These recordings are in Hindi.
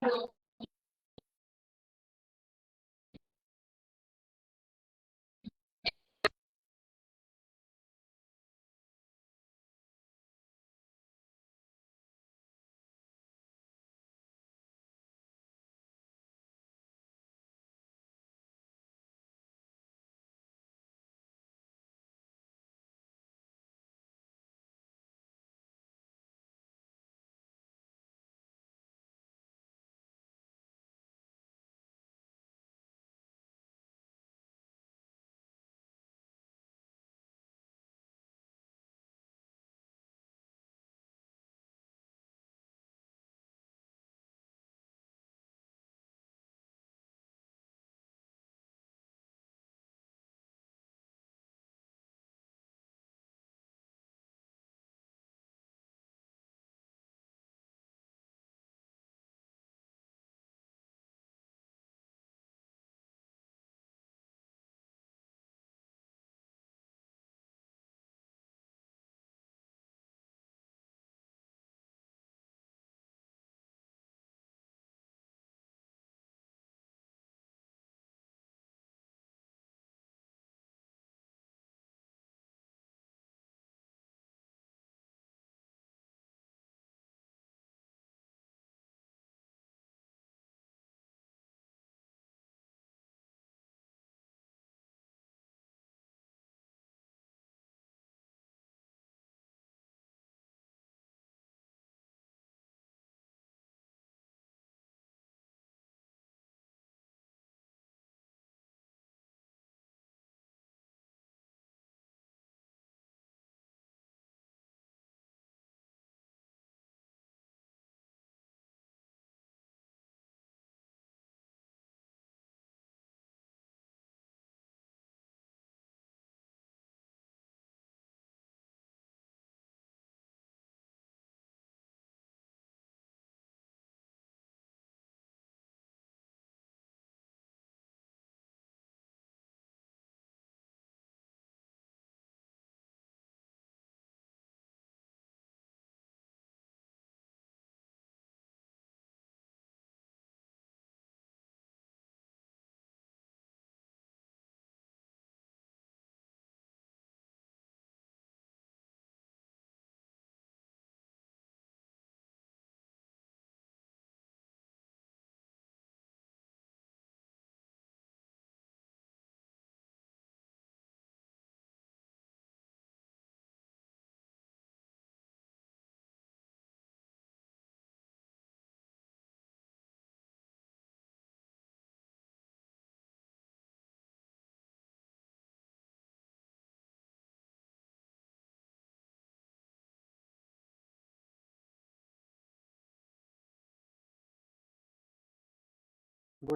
Good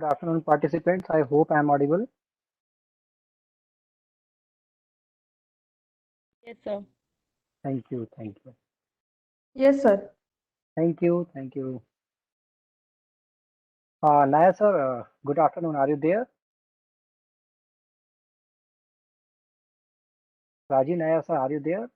afternoon, participants. I hope I am audible. Yes, sir. Thank you. Thank you. Yes, sir. Thank you. Thank you. Naya sir, good afternoon. Are you there? Raji Naya sir, are you there?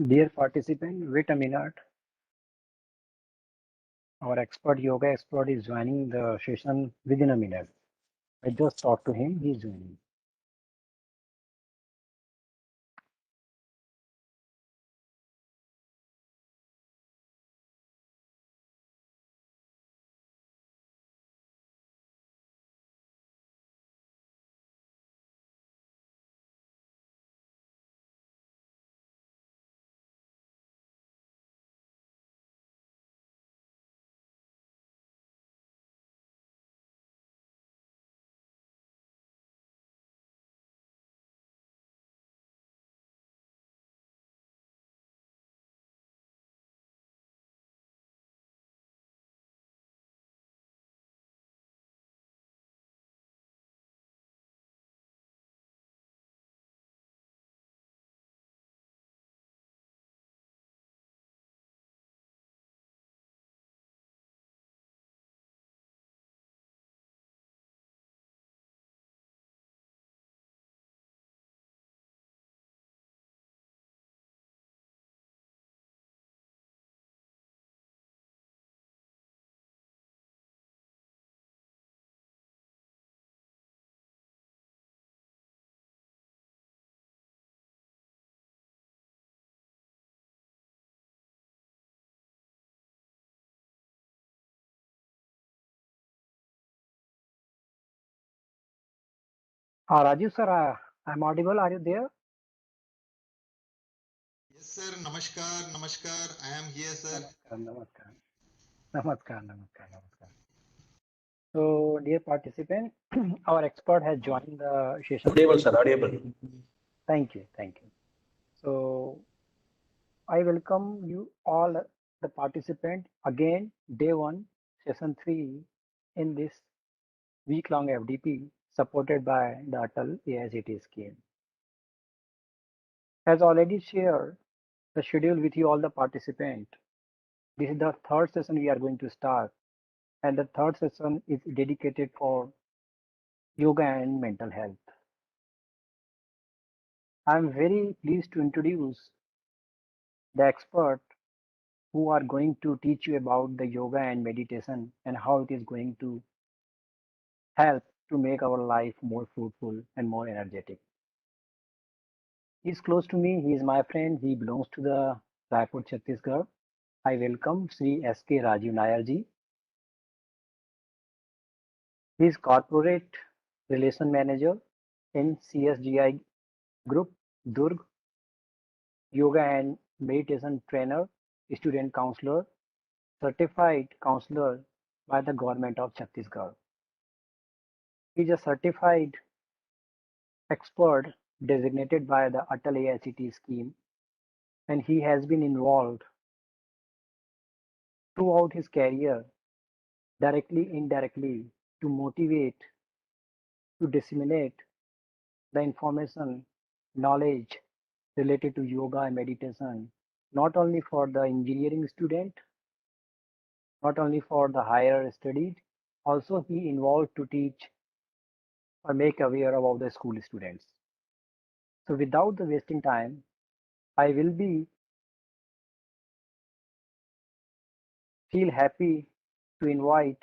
Dear participant, wait a minute. Our expert yoga expert is joining the session within a minute. I just talked to him. He's joining. Rajiv sir, I'm audible. Are you there? Yes, sir. Namaskar. Namaskar. I am here, sir. Namaskar, namaskar, namaskar, namaskar, namaskar. So, dear participant, our expert has joined the session. Audible, sir. Audible. Thank you, thank you. So, I welcome you all, the participant, again, day one, session three, in this week-long FDP supported by the Atal AICT scheme. As already shared the schedule with you all the participant, this is the third session we are going to start, and the third session is dedicated for yoga and mental health. I am very pleased to introduce the expert who are going to teach you about the yoga and meditation and how it is going to help to make our life more fruitful and more energetic. He is close to me. He is my friend. He belongs to the Raipur, Chhattisgarh. I welcome Sri S.K. Rajiv Nair ji. He is Corporate Relation Manager in CSGI Group, Durg, Yoga and Meditation Trainer, Student Counselor, Certified Counselor by the Government of Chhattisgarh. He is a certified expert designated by the Atal AICT scheme, and he has been involved throughout his career, directly, indirectly, to motivate, to disseminate the information, knowledge related to yoga and meditation, not only for the engineering student, not only for the higher studies, also he involved to teach or make aware about the school students. So without the wasting time, I will be feel happy to invite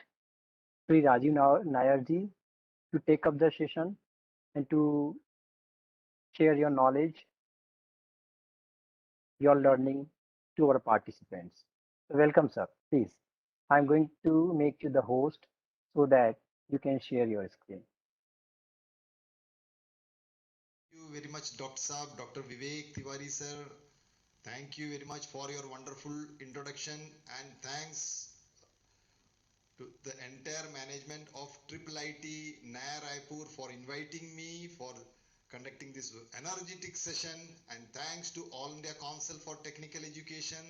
Sri Rajiv Nair ji to take up the session and to share your knowledge, your learning to our participants. Welcome, sir. Please, I'm going to make you the host so that you can share your screen. Thank you very much, Dr. Saab, Dr. Vivek Tiwari, sir. Thank you very much for your wonderful introduction, and thanks to the entire management of Triple IT Nair Raipur for inviting me for conducting this energetic session, and thanks to All India Council for Technical Education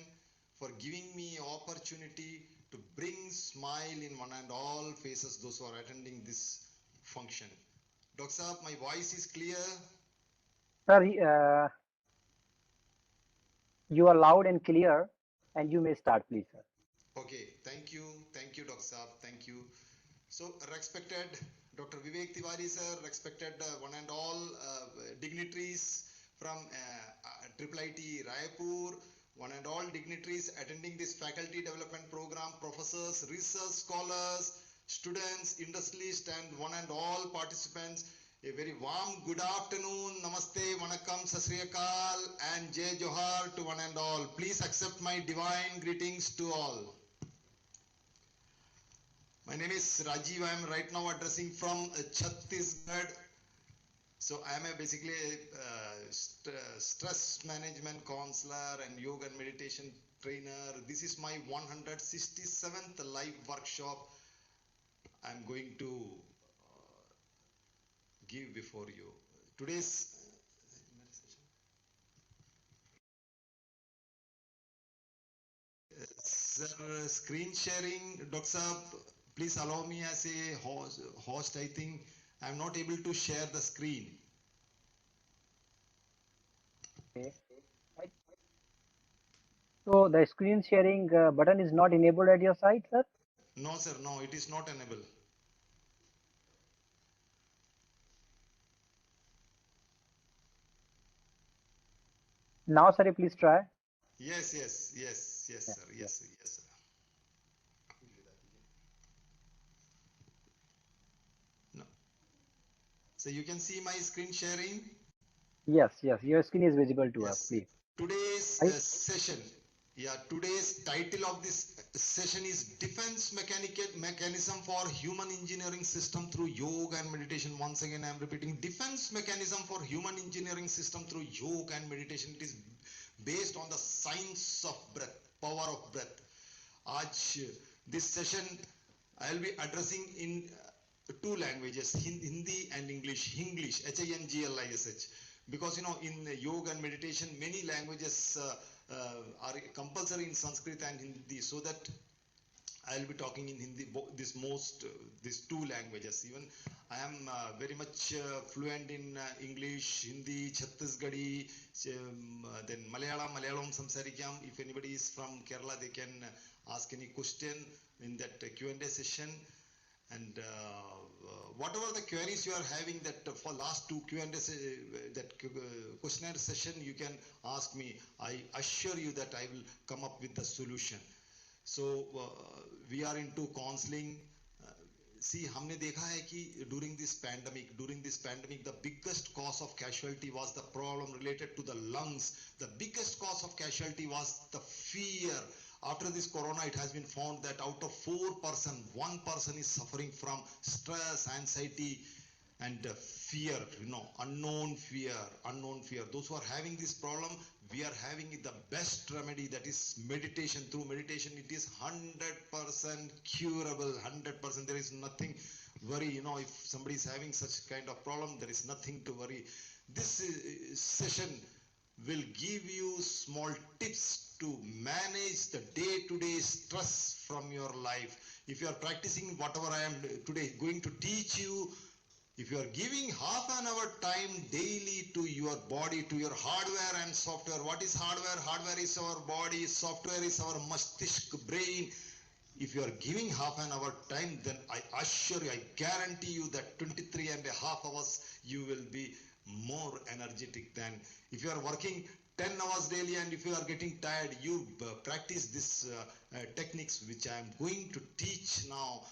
for giving me opportunity to bring smile in one and all faces those who are attending this function. Dr. Saab, my voice is clear. Sir, you are loud and clear, and you may start, please, sir. Okay, thank you, Dr. Saab, thank you. So, respected Dr. Vivek Tiwari, sir, respected one and all dignitaries from IIT Raipur, one and all dignitaries attending this faculty development program, professors, research scholars, students, industrialists, and one and all participants. A very warm good afternoon, namaste, vanakkam, sat sri akal, and jai johar to one and all. Please accept my divine greetings to all. My name is Rajiv. I am right now addressing from Chhattisgarh. So I am basically a stress management counselor and yoga and meditation trainer. This is my 167th live workshop I am going to give before you. Today's sir, screen sharing, Dr. Saab, please allow me as a host. I think I am not able to share the screen. Okay. Right. So the screen sharing button is not enabled at your side, sir? No, sir, no, it is not enabled. Now, sir, please try. Yes, Yeah, sir, yeah. yes, sir. No. So you can see my screen sharing. Yes, yes. Your screen is visible to us, Yes. please. Today's Right? session. Yeah, today's title of this session is Defense Mechanism for Human Engineering System through Yoga and Meditation. Once again, I am repeating, Defense Mechanism for Human Engineering System through Yoga and Meditation. It is based on the science of breath, power of breath. आज this session I will be addressing in two languages, Hindi and English. English, Hinglish, because in yoga and meditation many languages are compulsory in Sanskrit and Hindi, so that I will be talking in Hindi, these two languages. Even I am very much fluent in English, Hindi, Chhattisgarhi, then Malayalam samsarikam. If anybody is from Kerala, they can ask any question in that Q&A session. And whatever the queries you are having, that for last two Q&A questionnaire session, you can ask me. I assure you that I will come up with the solution. So we are into counseling. See, हमने देखा है कि during this pandemic, the biggest cause of casualty was the problem related to the lungs. The biggest cause of casualty was the fear. After this corona, it has been found that out of 4%, 1% is suffering from stress, anxiety, and fear, unknown fear. Those who are having this problem, we are having the best remedy, that is meditation. Through meditation, it is 100% curable, 100%. There is nothing worry. If somebody is having such kind of problem, there is nothing to worry. This session will give you small tips to manage the day-to-day stress from your life. If you are practicing whatever I am today going to teach you, if you are giving half an hour time daily to your body, to your hardware and software. What is hardware? Hardware is our body, software is our Mastishk brain. If you are giving half an hour time, then I assure you, I guarantee you that 23 and a half hours you will be more energetic than if you are working 10 hours daily. And if you are getting tired, you practice this techniques which I am going to teach now.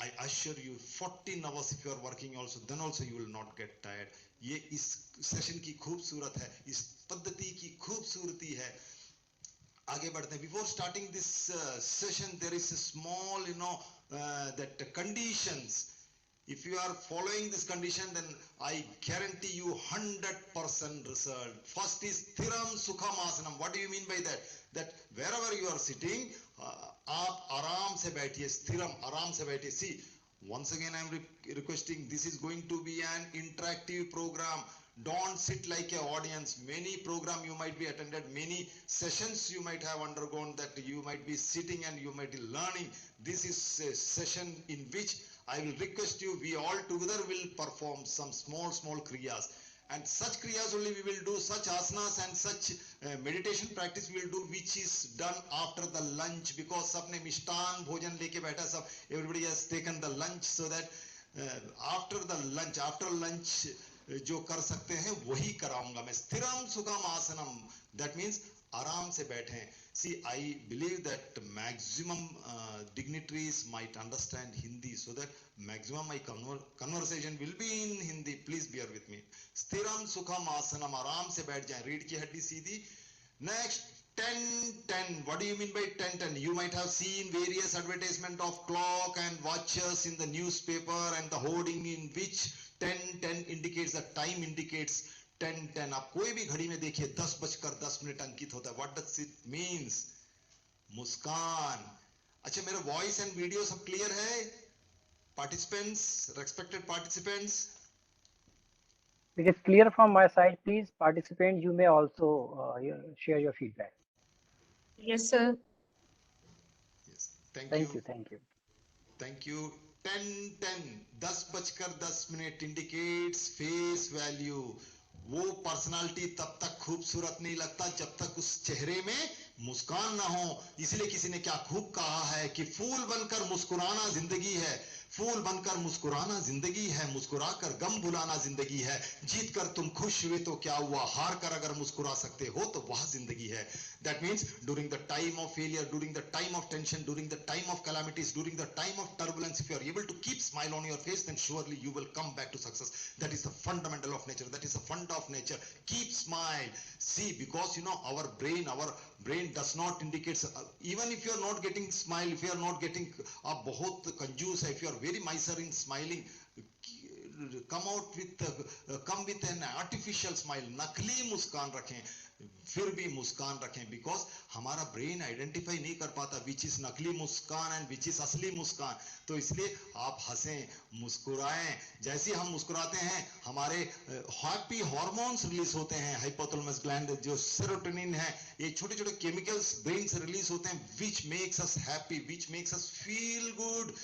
I assure you 14 hours if you are working also, then also you will not get tired. ये इस सेशन की खूबसूरत है, इस पद्धति की खूबसूरती है. आगे बढ़ते हैं. Before starting this session, there is a small, that conditions. If you are following this condition, then I guarantee you 100% result. First is Thiram Sukham Asanam. What do you mean by that? That wherever you are sitting, आप आराम से बैठिए, स्थिरम, आराम से बैठिए. See, once again I am requesting, this is going to be an interactive program. Don't sit like an audience. Many program you might be attended, many sessions you might have undergone, that you might be sitting and you might be learning. This is a session in which I will request you, we all together will perform some small kriyas. And such kriyas only we will do, such asanas and such meditation practice we will do, which is done after the lunch, because sabne mishtan bhojan leke baitha, everybody has taken the lunch, so that after lunch जो कर सकते हैं वही कराऊंगा मैं। स्थिरम सुखम आसनम, दैट मीन्स आराम से बैठें। See, I believe that maximum dignitaries might understand Hindi, so that maximum my conversation will be in Hindi. Please bear with me. Sthiram sukham asanam, आराम से बैठ जाएं, रीढ़ की हड्डी सीधी। Next, 10-10. What do you mean by 10-10? You might have seen various advertisement of clock and watches in the newspaper, and the hoarding in which 10-10 indicates, the time indicates 10-10. आप कोई भी घड़ी में देखिए 10:10 अंकित होता है. What does it means? मुस्कान. अच्छा, मेरा वॉइस एंड वीडियो सब क्लियर है? Participants, respected participants. It is clear from my side. Please, participant, you may also share your feedback. Yes, sir. Yes. Thank Thank you. you. Thank you. Thank you. 10-10, 10:10 indicates face value. वो पर्सनालिटी तब तक खूबसूरत नहीं लगता जब तक उस चेहरे में मुस्कान ना हो. इसलिए किसी ने क्या खूब कहा है कि फूल बनकर मुस्कुराना जिंदगी है, फूल बनकर मुस्कुराना जिंदगी है, मुस्कुराकर गम भुलाना जिंदगी है. जीत कर तुम खुश हुए तो क्या हुआ, हार कर अगर मुस्कुरा सकते हो तो वह जिंदगी है. That means during the time of failure, during the time of tension, during the time of calamities, during the time of turbulence, if you are able to keep smile on your face, then surely you will come back to success. That is the fundamental of nature. That is the fund of nature. Keep smile. See, because you know our brain does not indicate, even if you are not getting smile, if you are not getting आप बहुत कंजूस है, if you are very miser in smiling, come with an artificial smile. नकली मुस्कान रखें, फिर भी मुस्कान रखें, बिकॉज हमारा ब्रेन आइडेंटिफाई नहीं कर पाता विच इज नकली मुस्कान एंड विच इज असली मुस्कान. तो इसलिए आप हंसें, मुस्कुराएं. जैसे हम मुस्कुराते हैं हमारे हैप्पी हार्मोन्स रिलीज होते हैं, हाइपोथैलेमस ग्लैंड जो सेरोटोनिन है, ये छोटे छोटे केमिकल्स ब्रेन से रिलीज होते हैं, which makes us happy, which makes us feel good.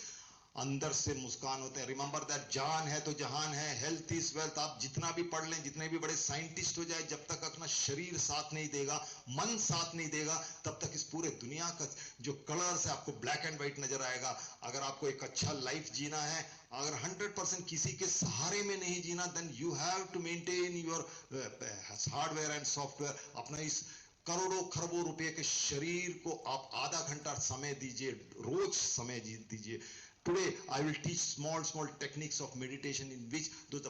अंदर से मुस्कान होते हैं. रिमेंबर दैट जान है तो जहान है, हेल्थ इज वेल्थ. आप जितना भी पढ़ लें, जितने भी बड़े साइंटिस्ट हो जाए, जब तक अपना शरीर साथ नहीं देगा, मन साथ नहीं देगा, तब तक इस पूरे दुनिया का जो कलर्स है आपको ब्लैक एंड व्हाइट नजर आएगा. अगर आपको एक अच्छा लाइफ जीना है, अगर 100% किसी के सहारे में नहीं जीना, then you have to maintain your hardware and software. अपना इस करोड़ों खरबों रुपए के शरीर को आप आधा घंटा समय दीजिए, रोज समय दीजिए. Today I will teach small techniques of meditation in which those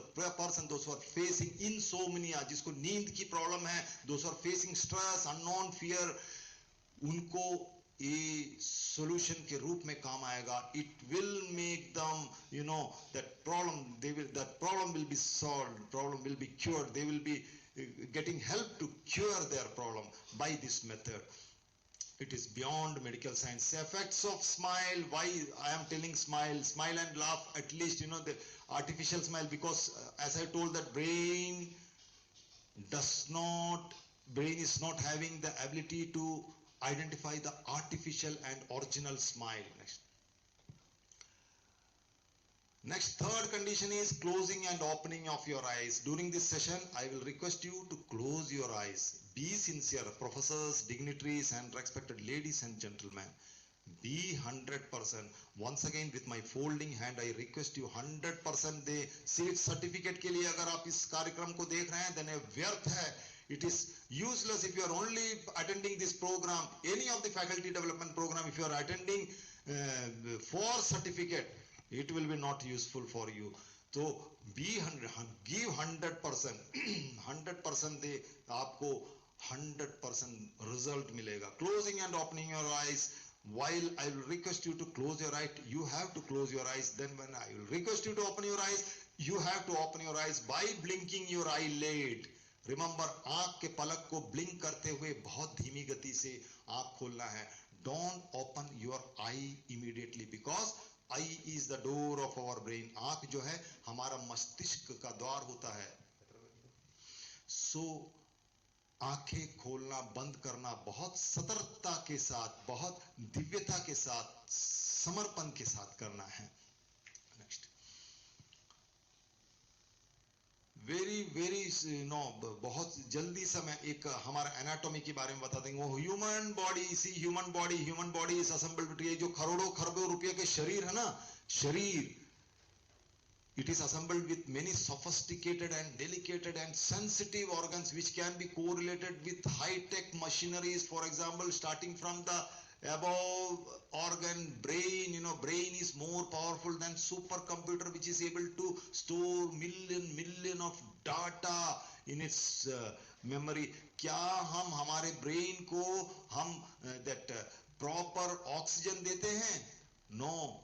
who are facing insomnia, जिसको नींद की प्रॉब्लम है, those who are facing stress, unknown fear, उनको ये solution के रूप में काम आएगा. It will make them, you know, that problem will be solved, problem will be cured. They will be getting help to cure their problem by this method. It is beyond medical science. Effects of smile. Why I am telling smile and laugh, at least you know the artificial smile, because as I told, that brain is not having the ability to identify the artificial and original smile. Next, third condition is closing and opening of your eyes. During this session, I will request you to close your eyes. Be sincere, professors, dignitaries, and respected ladies and gentlemen. Be 100%. Once again, with my folding hand, I request you 100% दे. सिर्फ सर्टिफिकेट के लिए अगर आप इस कार्यक्रम को देख रहे हैं, then व्यर्थ है. It is useless if you are only attending this program, any of the faculty development program. If you are attending for certificate, it will be not useful for you. तो give 100%. 100% दे, आपको 100% result मिलेगा. Closing and opening your eyes. While I will request you to close your eyes, you have to close your eyes. Then when I will request you to open your eyes, you have to open your eyes by blinking your eyelid. Remember, आंख के पलक को blink करते हुए बहुत धीमी गति से आंख खोलना है. Don't open your eye immediately, because eye is the door of our brain. आंख जो है हमारा मस्तिष्क का द्वार होता है. So आंखें खोलना बंद करना बहुत सतर्कता के साथ, बहुत दिव्यता के साथ, समर्पण के साथ करना है. नेक्स्ट, वेरी बहुत जल्दी से मैं एक हमारा एनाटॉमी के बारे में बता देंगे. वो human body, see human body is assembled. ये जो करोड़ों खरबों रुपये के शरीर है ना, शरीर It is assembled with many sophisticated and delicate and sensitive organs which can be correlated with high-tech machineries. For example, starting from the above organ, brain, brain is more powerful than supercomputer, which is able to store million of data in its memory. क्या हम हमारे brain को हम that proper oxygen देते हैं? No.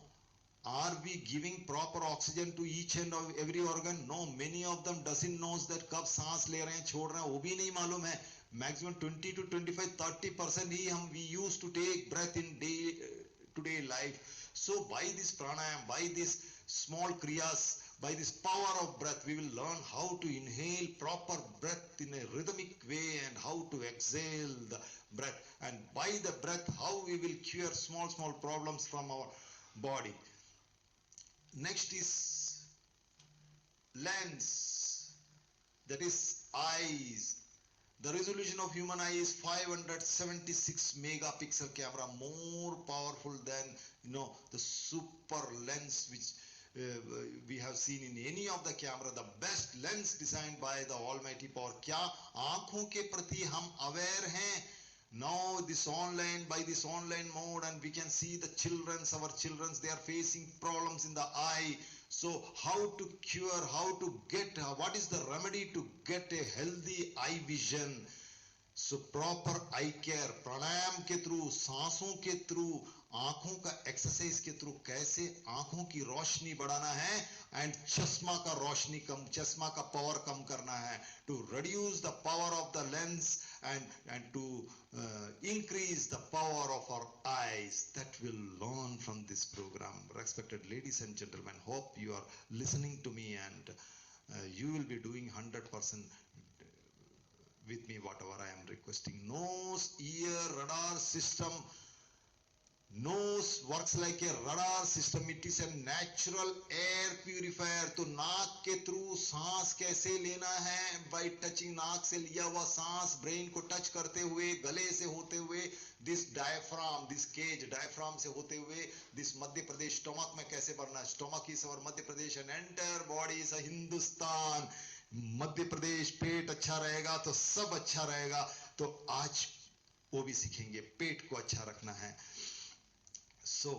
Are we giving proper oxygen to each and every organ? No, many of them doesn't knows that कब सांस ले रहे हैं छोड़ रहे हैं वो भी नहीं मालूम है. Maximum 20 to 25 30% ही हम we used to take breath in day life. So by this pranayam, by this small kriyas, by this power of breath, we will learn how to inhale proper breath in a rhythmic way and how to exhale the breath. And by the breath, how we will cure small problems from our body. Next is lens, that is eyes. The resolution of human eye is 576 megapixel camera, more powerful than the super lens which we have seen in any of the camera. The best lens designed by the Almighty Power. क्या आंखों के प्रति हम aware हैं? Now by this online mode, and we can see our children, they are facing problems in the eye. So how to cure, how to get, what is the remedy to get a healthy eye vision? So proper eye care, pranayam के through, सांसों के through, आंखों का एक्सरसाइज के थ्रू कैसे आंखों की रोशनी बढ़ाना है एंड चश्मा का पावर कम करना है, to reduce the power of the lens and to increase the power of our eyes. That will learn from this program. Respected ladies and gentlemen, hope you are listening to me and you will be doing 100% with me whatever I am requesting. Nose, ear, radar system. Nose works like a radar system. It is a natural air purifier. तो नाक के थ्रू सांस कैसे लेना है? By touching नाक से लिया हुआ सांस ब्रेन को टच करते हुए, गले से होते हुए, this diaphragm, this cage, diaphragm से होते हुए, this मध्य प्रदेश stomach में कैसे बढ़ना? Stomach is our Madhya Pradesh and entire body is a Hindustan. Madhya Pradesh पेट अच्छा रहेगा तो सब अच्छा रहेगा. तो आज वो भी सीखेंगे, पेट को अच्छा रखना है. So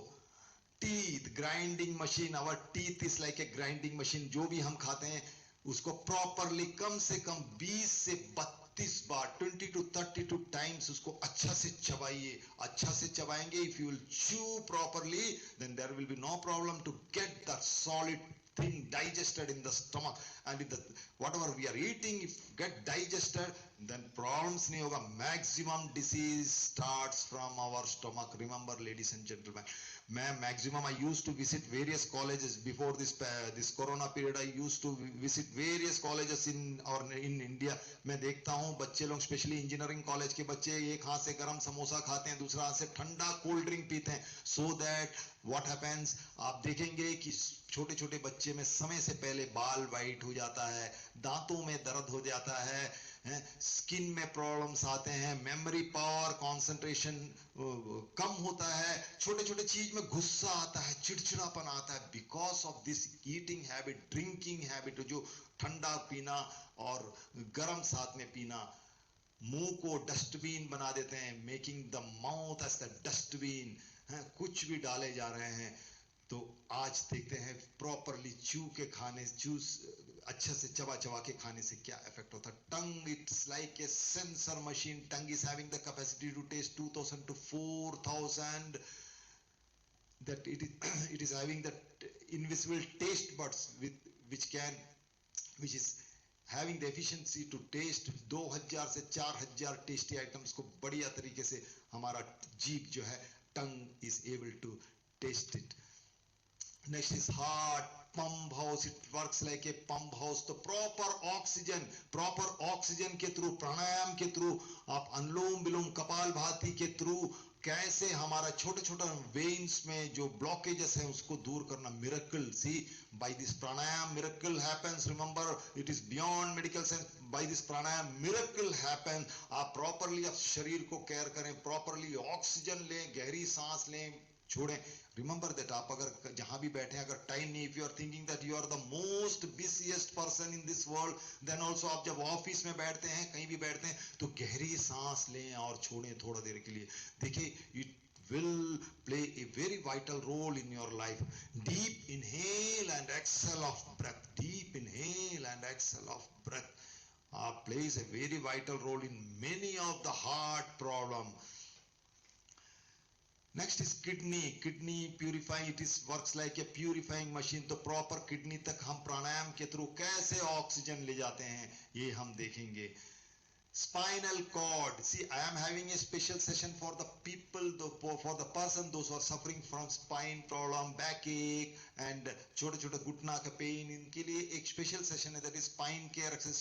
teeth, grinding machine. Our teeth is like a grinding machine. जो भी हम खाते हैं उसको properly कम से कम 20 से 32 बार 20 to 32 times उसको अच्छा से चबाइए. अच्छा से चबाएंगे, if you will chew properly, then there will be no problem to get that solid thing digested in the stomach. And if whatever we are eating, if get digested, then problems nahi hoga. Maximum disease starts from our stomach. Remember, ladies and gentlemen, I used to visit various colleges before this corona period. I used to visit various colleges in India. मैं देखता हूँ बच्चे लोग, स्पेशली इंजीनियरिंग कॉलेज के बच्चे, एक हाथ से गरम समोसा खाते हैं, दूसरा हाथ से ठंडा कोल्ड ड्रिंक पीते हैं. So that what happens, आप देखेंगे कि छोटे छोटे बच्चे में समय से पहले बाल वाइट हो जाता है, दांतों में दर्द हो जाता है, स्किन में प्रॉब्लम्स आते हैं, मेमोरी पावर, कंसंट्रेशन कम होता है, छोटे छोटे चीज में गुस्सा आता है, चिड़चिड़ापन आता है, because of this eating habit, drinking habit. जो ठंडा पीना और गर्म साथ में पीना, मुंह को डस्टबिन बना देते हैं, making the mouth as the dustbin. कुछ भी डाले जा रहे हैं. तो आज देखते हैं प्रॉपरली च्यू के खाने, अच्छा से चबा के खाने से क्या इफेक्ट होता है. Tongue, it's like a sensor machine. Tongue is having the capacity to taste 2000 to 4000. that it is having that invisible taste buds which is having the efficiency to taste 2000 से 4000 tasty items को बढ़िया तरीके से. हमारा जीभ जो है, tongue is able to taste it. Next is heart, pump house. It works like a pump house. तो proper oxygen के through, प्राणायाम के through, आप अनुलोम विलोम कपाल भाती के through कैसे हमारा छोटे छोटे वेन्स में जो ब्लॉकेजेस हैं उसको दूर करना. Miracle, see, by this pranayama miracle happens. Remember, it is beyond medical science. By this pranayama miracle happen. आप प्रॉपरली आप शरीर को केयर करें, प्रॉपरली ऑक्सीजन लें, गहरी सांस लें, छोड़ें. रिमेंबर दैट आप अगर जहां भी बैठे हैं, अगर टाइम नहीं, if you are thinking that you are the most busiest person in this world, then also आप जब ऑफिस में बैठते हैं, कहीं भी बैठते हैं, तो गहरी सांस लें और छोड़ें थोड़ा देर के लिए. देखिए, it will play a very vital role in your life. Deep inhale and exhale of breath. Deep inhale and exhale of breath plays a very vital role in many of the heart problem. Next is kidney. Kidney purify, it is works like a purifying machine. तो proper kidney तक हम प्राणायाम के थ्रू कैसे ऑक्सीजन ले जाते हैं, ये हम देखेंगे. Spinal cord. See, I am having a special session for the people, for the person, those who are suffering from spine problem, backache, and छोटे-छोटे घुटना का pain. इनके लिए एक special session है, that is spine care exercise,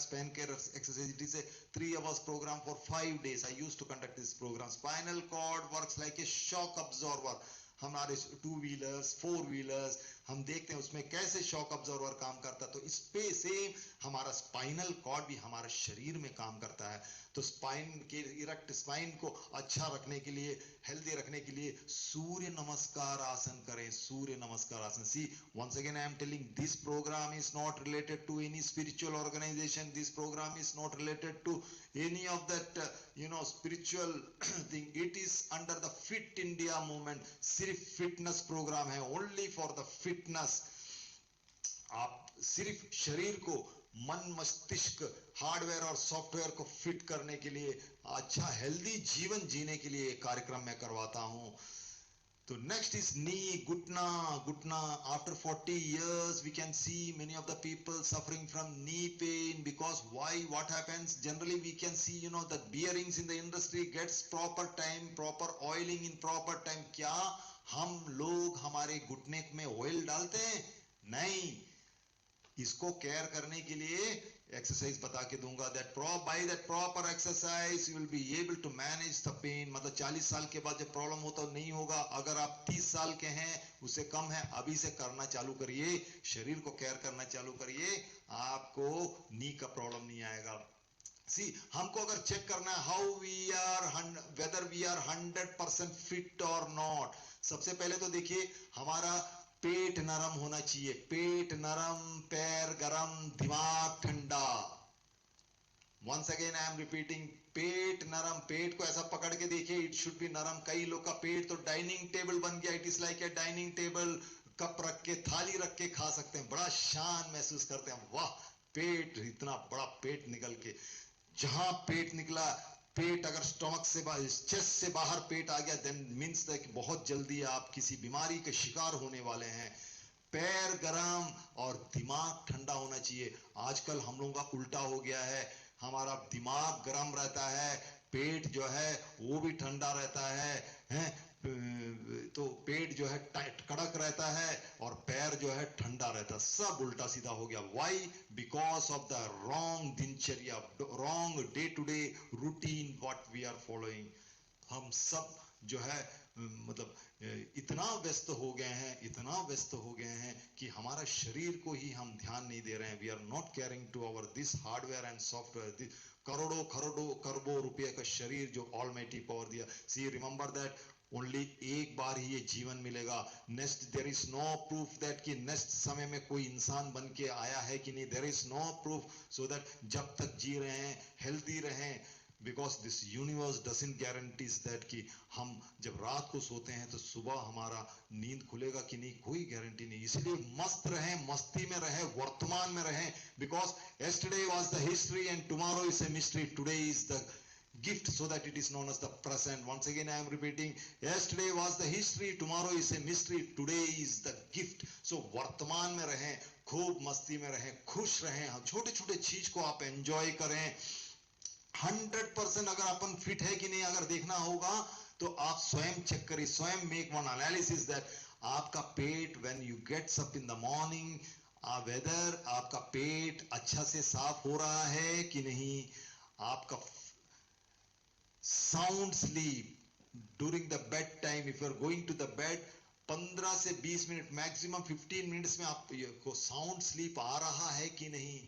spine care exercise. It is a 3 hours program for 5 days. I used to conduct this program. Spinal cord works like a shock absorber. हमारे 2-wheelers, 4-wheelers, हम देखते हैं उसमें कैसे शॉक अब्जॉर्वर काम करता है. तो इस पे सेम हमारा स्पाइनल कॉर्ड भी हमारे शरीर में काम करता है. तो स्पाइन के इरेक्ट स्पाइन को अच्छा रखने के लिए, हेल्दी रखने के लिए सूर्य नमस्कार आसन करें. सूर्य नमस्कार आसन. सी, once again I am telling, this program is not related to any spiritual organization. This program is not related to any of that spiritual thing. It is under the Fit India movement. सिर्फ फिटनेस प्रोग्राम है, only for the fitness. आप सिर्फ शरीर को, मन मस्तिष्क, हार्डवेयर और सॉफ्टवेयर को फिट करने के लिए, अच्छा हेल्दी जीवन जीने के लिए कार्यक्रम मैं करवाता हूं. तो नेक्स्ट इज नी, घुटना. After 40 years we can see many of the people suffering from knee pain. Because why? What happens? Generally we can see that bearings in the industry gets proper time, proper oiling in proper time. क्या हम लोग हमारे घुटने में ऑयल डालते हैं? नहीं. इसको केयर करने के लिए एक्सरसाइज बता के दूंगा. By that proper exercise you will be able to manage the pain. मतलब 40 साल के बाद जब प्रॉब्लम हो तो नहीं होगा. अगर आप 30 साल के हैं, उससे कम है, अभी से करना चालू करिए, शरीर को केयर करना चालू करिए, आपको नी का प्रॉब्लम नहीं आएगा. सी, हमको अगर चेक करना है how we are, whether we are 100% fit और नॉट, सबसे पहले तो देखिए हमारा पेट नरम होना चाहिए. पेट नरम, पैर गरम, दिमाग ठंडा. Once again I am repeating, पेट नरम. पेट को ऐसा पकड़ के देखिए, इट शुड बी नरम. कई लोग का पेट तो डाइनिंग टेबल बन गया. It is like a dining table. Cup रख के, थाली रख के खा सकते हैं, बड़ा शान महसूस करते हैं. वाह, पेट, इतना बड़ा पेट निकल के. जहां पेट निकला, पेट अगर स्टमक से, चेस्ट से बाहर पेट आ गया, देन मींस दैट बहुत जल्दी आप किसी बीमारी के शिकार होने वाले हैं. पैर गरम और दिमाग ठंडा होना चाहिए. आजकल हम लोगों का उल्टा हो गया है. हमारा दिमाग गरम रहता है, पेट जो है वो भी ठंडा रहता है. तो पेट जो है टाइट कड़क रहता है और पैर जो है ठंडा रहता है. सब उल्टा सीधा हो गया. Why? Because of the wrong दिनचर्या, wrong day to day routine what we are following. हम सब जो है मतलब इतना व्यस्त हो गए हैं कि हमारा शरीर को ही हम ध्यान नहीं दे रहे हैं. We are not caring to our this hardware and software. करोड़ों खरबों रुपए का शरीर जो ऑलमाइटी पावर दिया. सी, रिमेंबर दैट ओनली एक बार ही ये जीवन मिलेगा. Next, there is no proof that कि नेक्स्ट समय में कोई इंसान बन के आया है कि नहीं. There is no proof. So that जब तक जी रहे हैं, हेल्दी रहें. Because this universe doesn't guarantees that कि हम जब रात को सोते हैं तो सुबह हमारा नींद खुलेगा कि नहीं, कोई गारंटी नहीं. इसलिए मस्त रहें, मस्ती में रहें, वर्तमान में रहें. Because yesterday was the history and tomorrow is a mystery. Today is the gift, so that it is known as the present. Once again I am repeating, yesterday was the history, tomorrow is a mystery, today is the gift. So वर्तमान में रहें, खूब मस्ती में रहें, खुश रहें, छोटे छोटे चीज को आप एंजॉय करें. 100% अगर अपन फिट है कि नहीं अगर देखना होगा तो आप स्वयं चेक करिए, स्वयं मेक वन एनालिसिस दैट आपका पेट when you gets up in the morning, whether आपका पेट अच्छा से साफ हो रहा है कि नहीं. आपका sound sleep during the bed time, if you are going to the bed, 15 से 20 मिनट, मैक्सिमम 15 मिनट्स में आपको साउंड स्लीप आ रहा है कि नहीं.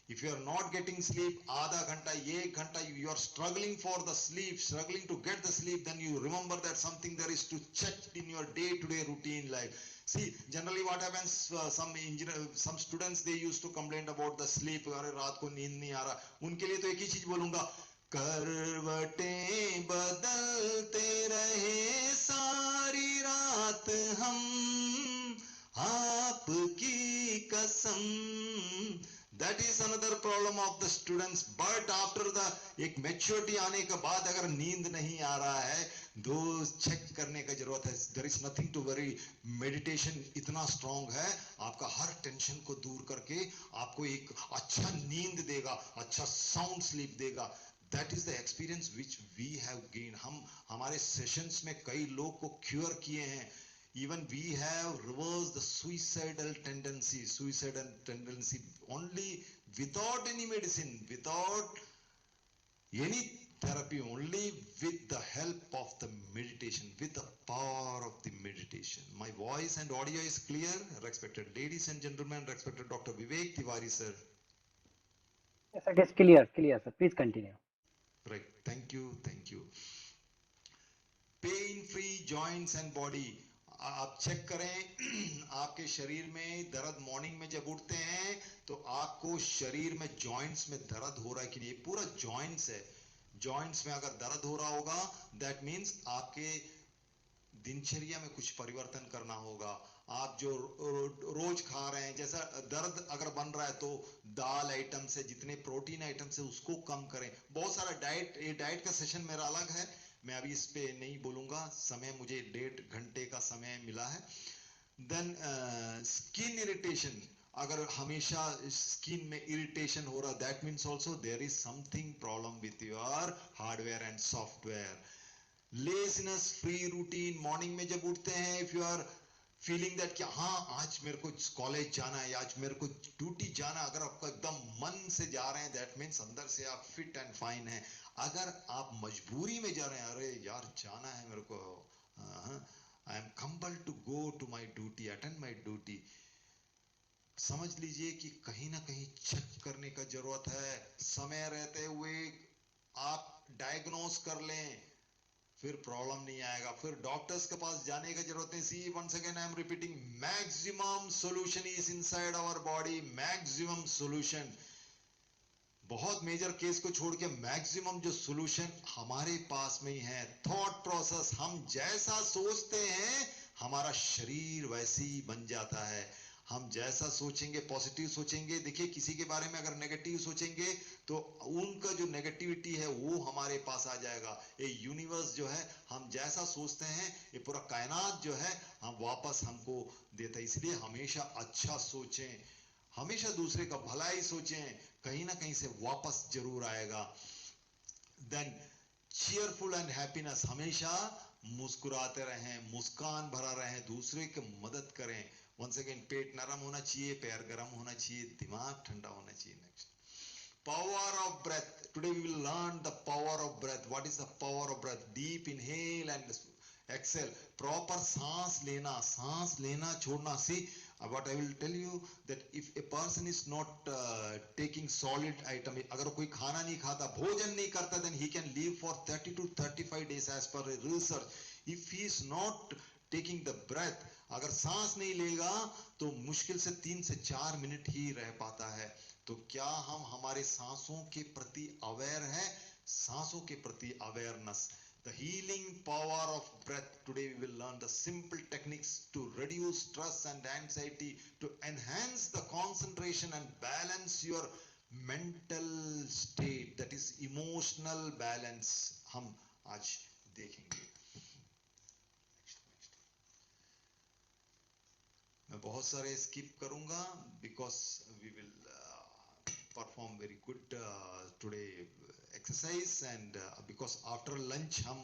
If you are not getting sleep, आधा घंटा, 1 घंटा, you are struggling for the sleep, struggling to get the sleep, then you remember that something there is to check in your day-to-day routine life. See, generally what happens, some students, they used to complain about the sleep. अरे रात को नींद नहीं आ रहा. उनके लिए तो एक ही चीज बोलूंगा, करवटें बदलते रहे सारी रात हम, आपकी कसम. That is another problem of the students. But after the एक maturity आने के बाद अगर नींद नहीं आ रहा है, दो चेक करने का जरूरत है. There is nothing to worry. Meditation इतना strong है, आपका हर टेंशन को दूर करके आपको एक अच्छा नींद देगा, अच्छा sound sleep देगा. That is the experience which we have gained. हम हमारे sessions में कई लोग को cure किए हैं. Even we have reversed the suicidal tendency only without any medicine, without any therapy, only with the help of the meditation, with the power of the meditation. My voice and audio is clear, respected ladies and gentlemen, respected Dr. Vivek Tiwari sir. Yes, it is clear, sir. Please continue. Right, thank you. Pain-free joints and body. आप चेक करें आपके शरीर में दर्द, मॉर्निंग में जब उठते हैं तो आपको शरीर में जॉइंट्स में दर्द हो रहा है कि नहीं. पूरा जॉइंट्स है. जॉइंट्स में अगर दर्द हो रहा होगा, दैट मीन्स आपके दिनचर्या में कुछ परिवर्तन करना होगा. आप जो रोज खा रहे हैं, जैसा दर्द अगर बन रहा है तो दाल आइटम से, जितने प्रोटीन आइटम से उसको कम करें. बहुत सारा डाइट, ये डाइट का सेशन मेरा अलग है, मैं अभी इस पे नहीं बोलूंगा, समय मुझे 1.5 घंटे का समय मिला है. देन स्किन इरिटेशन, अगर हमेशा स्किन में इरिटेशन हो रहा, that means also there is something problem with your hardware and software. Laziness free routine, morning में जब उठते हैं, if you are feeling that कि हाँ आज मेरे को कॉलेज जाना है, आज मेरे को ड्यूटी जाना, अगर आपका एकदम मन से जा रहे हैं, दैट मीन्स अंदर से आप फिट एंड फाइन है. अगर आप मजबूरी में जा रहे हैं, अरे यार जाना है मेरे को, I am compelled to go to my duty, attend my duty, समझ लीजिए कि कहीं ना कहीं चेक करने का जरूरत है. समय रहते हुए आप डायग्नोस कर लें, फिर प्रॉब्लम नहीं आएगा, फिर डॉक्टर्स के पास जाने की जरूरत नहीं. See, once again I am repeating, maximum solution is inside our body. Maximum solution, बहुत मेजर केस को छोड़ के मैक्सिमम जो सॉल्यूशन हमारे पास में ही है. थॉट प्रोसेस, हम जैसा सोचते हैं हमारा शरीर वैसे ही बन जाता है. हम जैसा सोचेंगे, पॉजिटिव सोचेंगे, देखिए किसी के बारे में अगर नेगेटिव सोचेंगे तो उनका जो नेगेटिविटी है वो हमारे पास आ जाएगा. ये यूनिवर्स जो है, हम जैसा सोचते हैं, ये पूरा कायनात जो है हम वापस हमको देता है. इसलिए हमेशा अच्छा सोचें, हमेशा दूसरे का भलाई सोचें, कहीं ना कहीं से वापस जरूर आएगा. देन चीयरफुल एंड हैप्पीनेस, हमेशा मुस्कुराते रहें, मुस्कान भरा रहें, दूसरे की मदद करें. वंस अगेन, पेट नरम होना चाहिए, पैर गर्म होना चाहिए, दिमाग ठंडा होना चाहिए. Next, power of breath. Today we will learn the power of breath. What is the power of breath? Deep inhale and exhale. Proper सांस लेना छोड़ना. See, what I will tell you, that if a person is not taking solid item, अगर कोई खाना नहीं खाता, भोजन नहीं करता, then he can live for 30 to 35 days as per research. If he is not taking the breath, अगर सांस नहीं लेगा तो मुश्किल से 3 से 4 मिनट ही रह पाता है. तो क्या हम हमारे सांसों के प्रति अवेयर हैं? सांसों के प्रति awareness. The healing power of breath. Today we will learn the simple techniques to reduce stress and anxiety, to enhance the concentration and balance your mental state, that is emotional balance. हम आज देखेंगे. मैं बहुत सारे स्किप करूंगा because we will perform very good today exercise, and because after lunch हम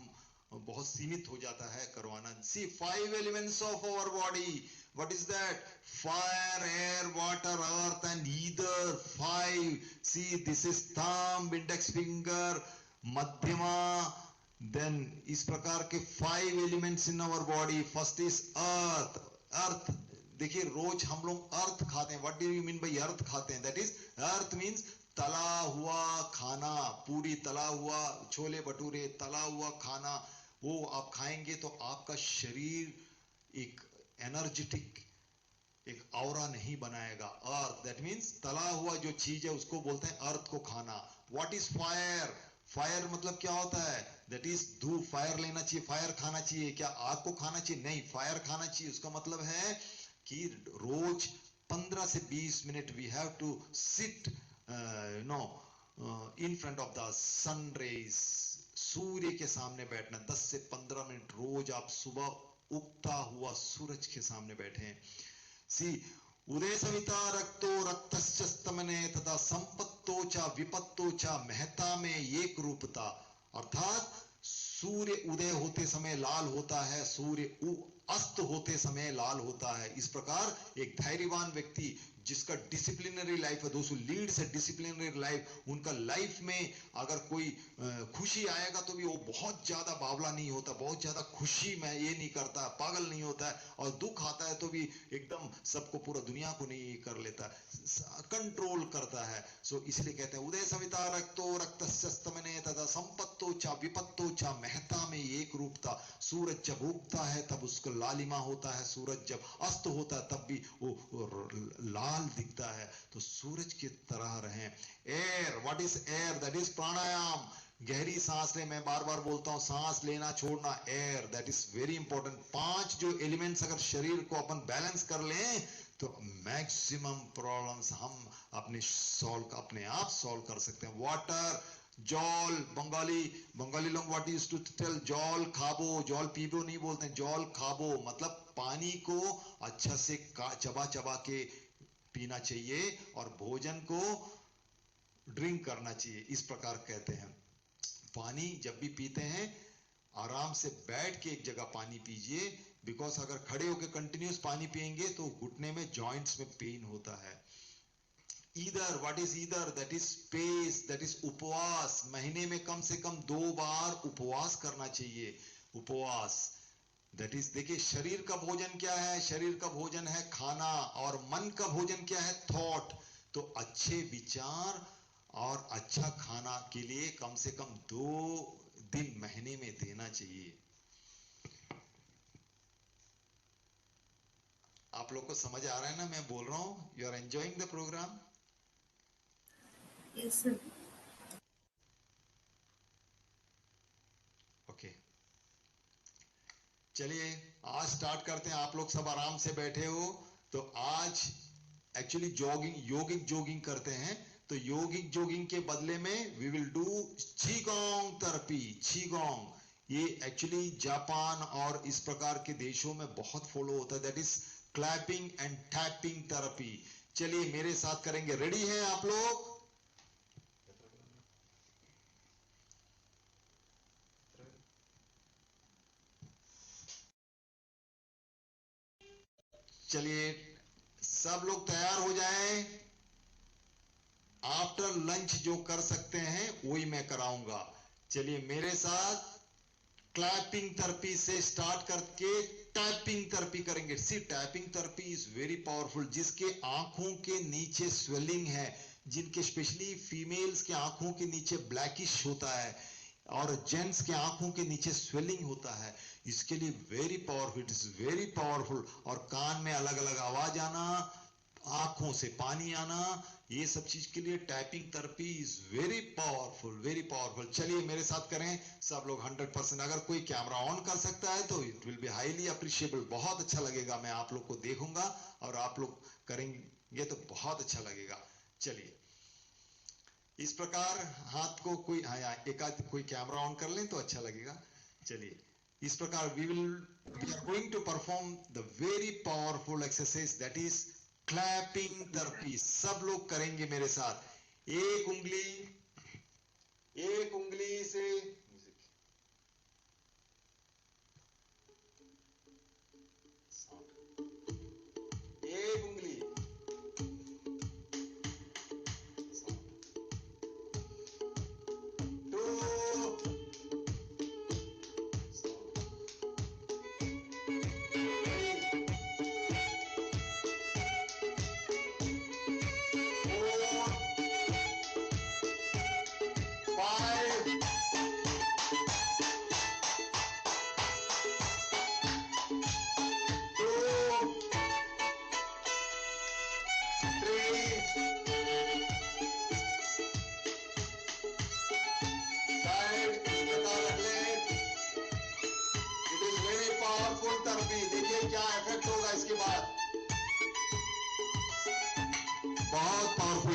बहुत सीमित हो जाता है करवाना. See, 5 elements of our body. What is that? Fire, air, water, earth and ether. 5. See, this is thumb, index finger, madhyama. Then इस प्रकार के 5 elements in our body. First is earth. Earth, देखिए रोज हम लोग अर्थ खाते हैं. What do you mean by earth खाते हैं? दैट इज अर्थ मीन्स तला हुआ खाना, पूरी तला हुआ, छोले भटूरे, तला हुआ खाना, वो आप खाएंगे तो आपका शरीर एक एनर्जेटिक, एक ऑरा नहीं बनाएगा. अर्थ दैट मीन्स तला हुआ जो चीज है उसको बोलते हैं अर्थ को खाना. What is fire? फायर मतलब क्या होता है? दैट इज धूप. फायर लेना चाहिए, फायर खाना चाहिए. क्या आग को खाना चाहिए? नहीं, फायर खाना चाहिए. उसका मतलब है कि रोज 15 से 20 मिनट we have to sit in front of the sun rays. सूर्य के सामने बैठना 10 से 15 मिनट रोज. आप सुबह उगता हुआ सूरज के सामने बैठे. सी उदय सविता रक्तो रक्तश्च स्तमने तथा संपत्तो च विपत्तो च महता में एक रूपता. अर्थात सूर्य उदय होते समय लाल होता है, सूर्य अस्त होते समय लाल होता है. इस प्रकार एक धैर्यवान व्यक्ति जिसका डिसिप्लिनरी लाइफ है, दोस्त लीड्स है डिसिप्लिनरी लाइफ, उनका लाइफ में अगर कोई खुशी आएगा तो भी वो बहुत ज्यादा बावला नहीं होता, बहुत ज्यादा खुशी में ये नहीं करता, पागल नहीं होता है. और दुख आता है तो भी एकदम सबको, पूरा दुनिया को नहीं कर लेता, कंट्रोल करता है. सो इसलिए कहते हैं उदय सविता रक्तो रक्तस्तमने तथा संपत्तो च विपत्तो च महता में एक रूपता. सूरज जब उगता है तब उसको लालिमा होता है, सूरज जब अस्त होता है तब भी वो लाल दिखता है. तो सूरज की तरह रहें. Air, what is air? That is pranayama. गहरी सांस ले. मैं बार बार बोलता हूं सांस लेना छोड़ना. Air, that is very important. 5 जो एलिमेंट्स अगर शरीर को अपन बैलेंस कर लें तो मैक्सिमम प्रॉब्लम्स हम अपने आप सॉल्व कर सकते हैं. वाटर, जल, बंगाली लोग व्हाट यूज्ड टू टेल, जल खाबो. जल पीबो नहीं बोलते हैं, जल खाबो मतलब पानी को अच्छा से चबा चबा के पीना चाहिए और भोजन को ड्रिंक करना चाहिए. इस प्रकार कहते हैं. पानी जब भी पीते हैं आराम से बैठ के एक जगह पानी पीजिए, बिकॉज अगर खड़े होकर कंटिन्यूस पानी पिएंगे तो घुटने में, जॉइंट्स में पेन होता है. Either, what is either? That is space, that is उपवास. महीने में कम से कम 2 बार उपवास करना चाहिए. उपवास दैट इज, देखिए शरीर का भोजन क्या है? शरीर का भोजन है खाना, और मन का भोजन क्या है? थॉट. तो अच्छे विचार और अच्छा खाना के लिए कम से कम 2 दिन महीने में देना चाहिए. आप लोग को समझ आ रहा है ना मैं बोल रहा हूं? You are enjoying the program? Yes, sir. Okay, चलिए आज स्टार्ट करते हैं. आप लोग सब आराम से बैठे हो तो आज एक्चुअली योगिक जोगिंग करते हैं. तो योगिक जोगिंग के बदले में वी विल डू छीगोंग थेरेपी. छीगोंग ये एक्चुअली जापान और इस प्रकार के देशों में बहुत फॉलो होता है. That is clapping and tapping therapy. चलिए मेरे साथ करेंगे. रेडी हैं आप लोग? चलिए सब लोग तैयार हो जाएं. आफ्टर लंच जो कर सकते हैं वही मैं कराऊंगा. चलिए मेरे साथ क्लैपिंग थेरेपी से स्टार्ट करके टैपिंग थेरेपी करेंगे. See tapping therapy is very powerful. जिसके आंखों के नीचे स्वेलिंग है, जिनके स्पेशली फीमेल्स के आंखों के नीचे ब्लैकिश होता है और जेंट्स के आंखों के नीचे स्वेलिंग होता है, इसके लिए very powerful. It is very powerful. और कान में अलग अलग आवाज आना, आंखों से पानी आना, ये सब चीज के लिए tapping therapy is very powerful, very powerful. चलिए मेरे साथ करें सब लोग 100%. अगर कोई कैमरा ऑन कर सकता है तो it will be highly appreciable. बहुत अच्छा लगेगा. मैं आप लोग को देखूंगा और आप लोग करेंगे तो बहुत अच्छा लगेगा. चलिए इस प्रकार हाथ को कोई, हाँ एक आध कोई कैमरा ऑन कर लें तो अच्छा लगेगा. चलिए इस प्रकार we are going to perform the very powerful exercise that is clapping therapy. सब लोग करेंगे मेरे साथ. एक उंगली से एक उंगली, to,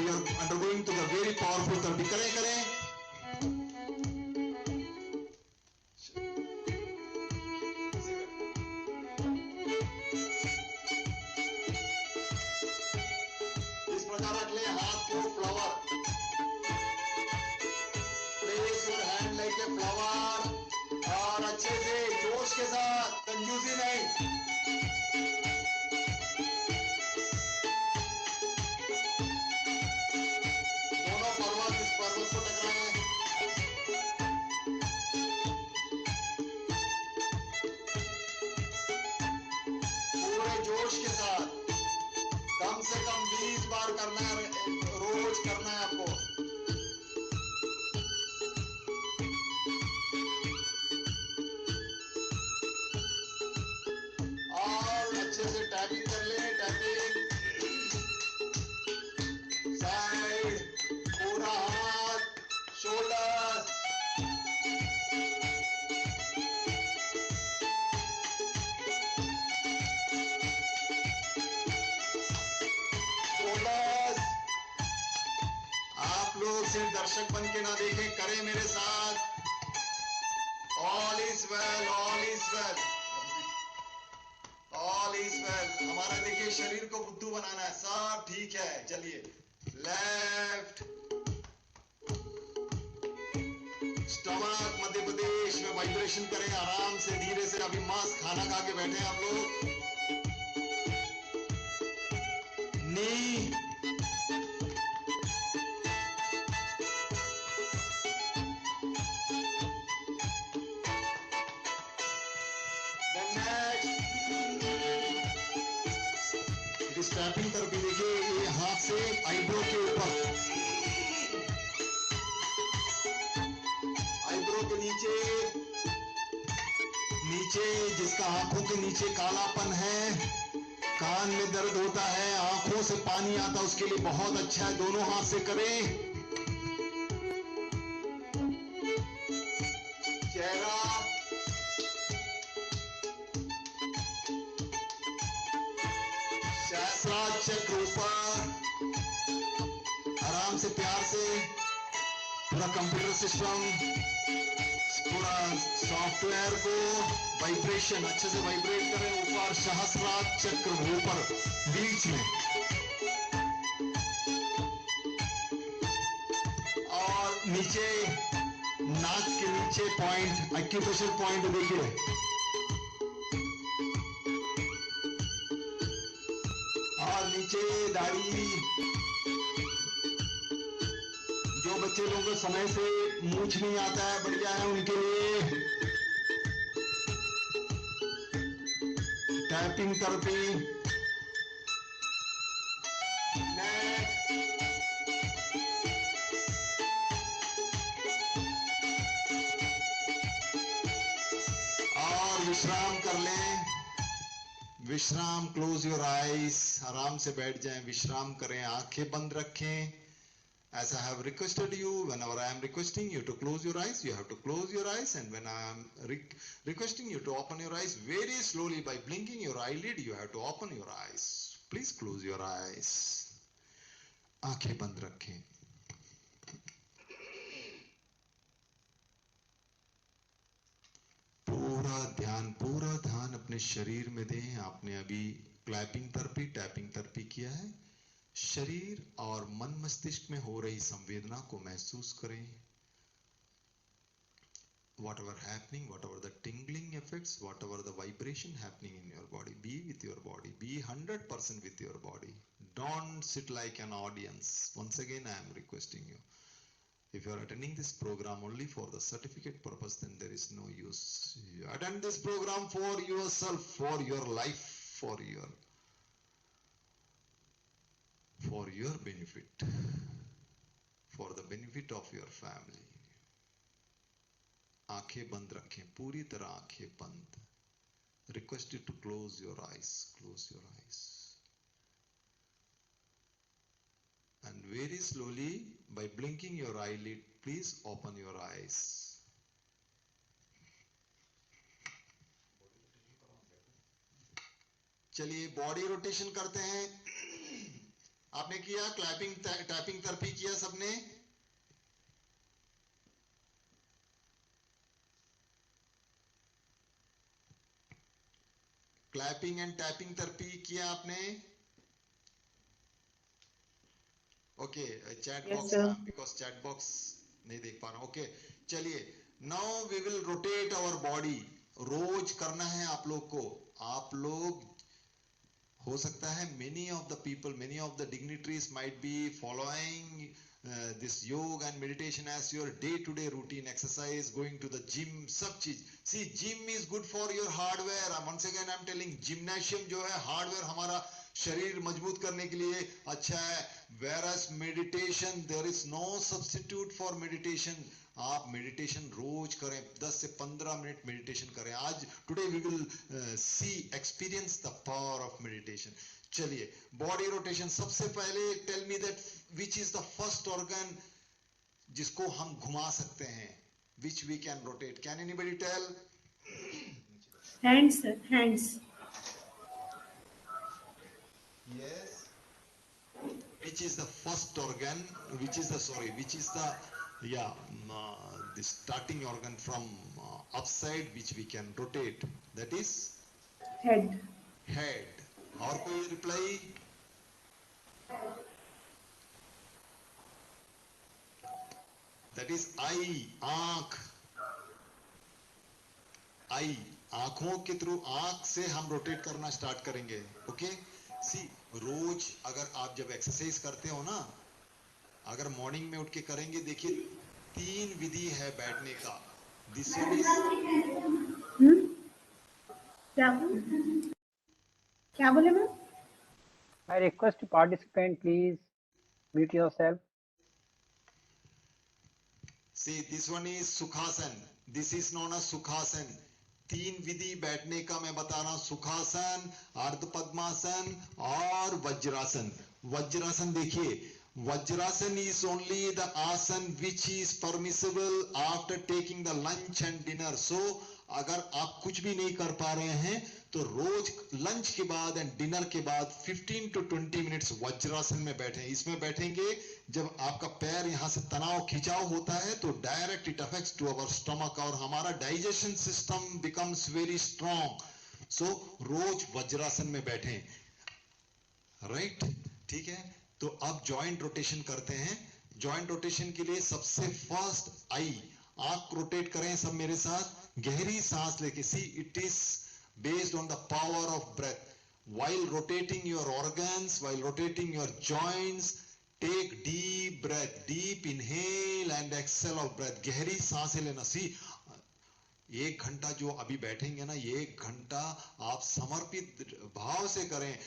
we are undergoing to the very powerful therapy. करें इस प्रकार रख ले हाथ को flower, place your hand like a flower और अच्छे से जोश के साथ, कंजूसी नहीं। दोनों पर्वत इस पर्वत को टकराए, पूरे जोश के साथ। कम से कम 20 बार करना है, रोज करना है आपको। और अच्छे से टैपिंग कर ले, टैपिंग साइड, पूरा हाथ, शोल्डर, शोल्डर्स। आप लोग सिर्फ दर्शक बन के ना देखें, करें मेरे साथ। All is well, all is well, all is well. हमारा देखिए शरीर को बुद्धू बनाना है, सब ठीक है। चलिए लेफ्ट, स्टमक मध्य प्रदेश में वाइब्रेशन करें आराम से, धीरे से। अभी मस्त खाना खा के बैठे हैं आप लोग। नी, स्टैपिंग थेरेपी देखिए, ये हाथ से आईब्रो के ऊपर, आईब्रो के नीचे, नीचे जिसका आंखों के नीचे कालापन है, कान में दर्द होता है, आंखों से पानी आता, उसके लिए बहुत अच्छा है। दोनों हाथ से करें। चेहरा, सहस्रार चक्र ऊपर, आराम से, प्यार से। पूरा कंप्यूटर सिस्टम, पूरा सॉफ्टवेयर को वाइब्रेशन अच्छे से वाइब्रेट करें। ऊपर सहस्रार चक्र ऊपर, बीच में, और नीचे नाक के नीचे पॉइंट, एक्यूप्रेशर पॉइंट देखिए। और नीचे दाढ़ी। जो बच्चे लोगों को समय से मूंछ नहीं आता है, बढ़िया है उनके लिए टैपिंग थेरेपी। और विश्राम कर लें, विश्राम। क्लोज योर आईज, आराम से बैठ जाएं, विश्राम करें, आंखें बंद रखें। As I have requested you, whenever I am requesting you to close your eyes, you have to close your eyes, and when I am requesting you to open your eyes, very slowly by blinking your eyelid, you have to open your eyes. Please close your eyes. आंखें बंद रखें। पूरा ध्यान अपने शरीर में दें। आपने अभी क्लैपिंग थेरेपी, टैपिंग थेरेपी किया है। शरीर और मन मस्तिष्क में हो रही संवेदना को महसूस करें। Whatever happening, whatever the tingling effects, whatever the vibration happening in your body, be with your body, be 100% with your body. Don't sit like an audience. Once again, I am requesting you. If you are attending this program only for the certificate purpose, then there is no use. You attend this program for yourself, for your life, for your benefit, for the benefit of your family. आंखें बंद रखें, पूरी तरह आंखें बंद। Request you to close your eyes, close your eyes. And very slowly, by blinking your eyelid, please open your eyes. चलिए बॉडी रोटेशन करते हैं। आपने किया? क्लैपिंग टैपिंग थेरेपी किया सबने? क्लैपिंग एंड टैपिंग थेरेपी किया आपने? Okay, chat Yes, box, sir. हाँ, बिकॉज चैट बॉक्स नहीं देख पा रहा हूं। ओके, चलिए, now we will rotate our body. रोज करना है आप लोग को। आप लोग, हो सकता है many of the people, many of the dignitaries might be following this yoga and meditation as your day to day routine, exercise, going to the gym, सब चीज। see, gym is good for your hardware. Once again I'm telling, gymnasium जो है हार्डवेयर हमारा शरीर मजबूत करने के लिए अच्छा है। whereas meditation, there is no substitute for meditation. आप मेडिटेशन रोज करें, 10 से 15 मिनट मेडिटेशन करें। आज today we will see, experience the power of meditation. चलिए, बॉडी रोटेशन। सबसे पहले tell me that which is the first organ जिसको हम घुमा सकते हैं, which we can rotate? Can anybody tell? Hands, sir. Hands. Yes. Which is the first organ? Which is the, sorry, which is the, yeah, the starting organ from upside which we can rotate? That is Head. head. और कोई रिप्लाई? That is eye, आंख। आई, आंखों के थ्रू, आंख से हम रोटेट करना स्टार्ट करेंगे। ओके, सी, रोज अगर आप जब एक्सरसाइज करते हो ना, अगर मॉर्निंग में उठ के करेंगे, देखिए 3 विधि है बैठने का। दिस वन इज, क्या क्या बोले ma'am? I request participant, please mute yourself. See, this one is Sukhasana. This is known as Sukhasana. 3 विधि बैठने का मैं बता रहा हूं, सुखासन, अर्ध पद्मासन और वज्रासन। वज्रासन देखिए, वज्रासन is only the आसन which is permissible after taking the lunch and dinner. So अगर आप कुछ भी नहीं कर पा रहे हैं तो रोज लंच के बाद एंड डिनर के बाद 15 to 20 मिनट्स वज्रासन में बैठें। इसमें बैठेंगे जब आपका पैर यहां से तनाव खिंचाव होता है तो direct it affects to our stomach और हमारा digestion system becomes very strong. So रोज वज्रासन में बैठें, राइट? ठीक है, तो अब जॉइंट रोटेशन करते हैं। जॉइंट रोटेशन के लिए सबसे फर्स्ट आई, आंख रोटेट करें सब मेरे साथ। गहरी सांस लेके, see, it is based on the power of breath. while rotating your organs, while rotating your joints, take deep breath, deep inhale and exhale of breath. गहरी सांसें लेना। सी, 1 घंटा जो अभी बैठेंगे ना, ये 1 घंटा आप समर्पित भाव से करें।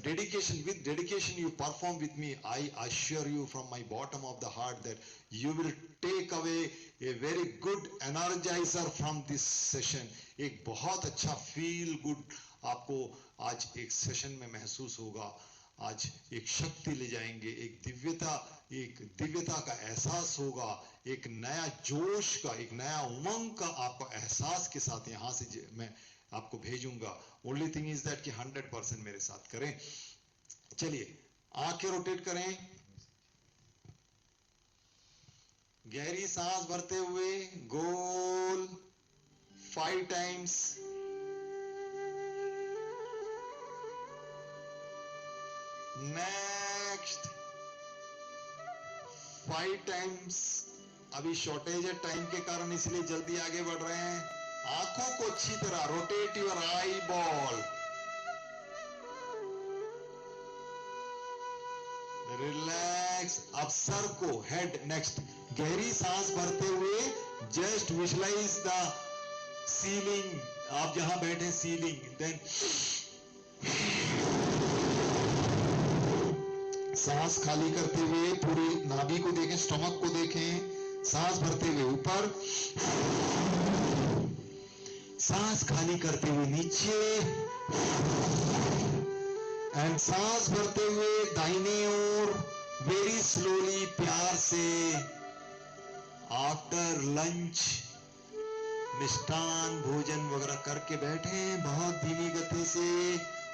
Dedication, with dedication you perform with me. I assure you from my bottom of the heart that you will take away a very good energizer from this session. एक बहुत अच्छा फील गुड आपको आज एक सेशन में महसूस होगा। आज एक शक्ति ले जाएंगे, एक दिव्यता का एहसास होगा, एक नया जोश का, एक नया उमंग का आपको एहसास के साथ यहां से मैं आपको भेजूंगा। ओनली थिंग इज दैट कि 100% मेरे साथ करें। चलिए, आंखें रोटेट करें, गहरी सांस भरते हुए गोल 5 टाइम्स, नेक्स्ट 5 टाइम्स। अभी शॉर्टेज है टाइम के कारण इसलिए जल्दी आगे बढ़ रहे हैं। आंखों को अच्छी तरह rotate your eye ball, relax. अब सर को, हेड नेक्स्ट। गहरी सांस भरते हुए जस्ट विजुअलाइज द सीलिंग, आप जहां बैठे सीलिंग। देन सांस खाली करते हुए पूरी नाभि को देखें, स्टमक को देखें। सांस भरते हुए ऊपर, सांस खाली करते हुए नीचे, एंड सांस भरते हुए दाहिने ओर वेरी स्लोली, प्यार से। आफ्टर लंच मिष्टान भोजन वगैरह करके बैठे, बहुत धीमी गति से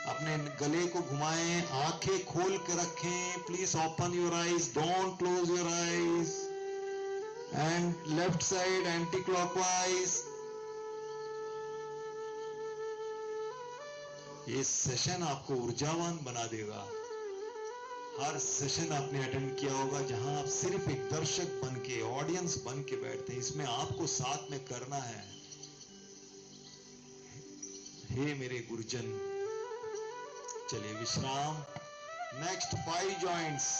अपने गले को घुमाएं, आंखें खोल के रखें, please open your eyes, don't close your eyes, and left side anti clockwise. ये सेशन आपको ऊर्जावान बना देगा। हर सेशन आपने अटेंड किया होगा जहां आप सिर्फ एक दर्शक बन के, ऑडियंस बन के बैठते हैं, इसमें आपको साथ में करना है। हे मेरे गुरुजन, चलिए विश्राम। Next 5 joints.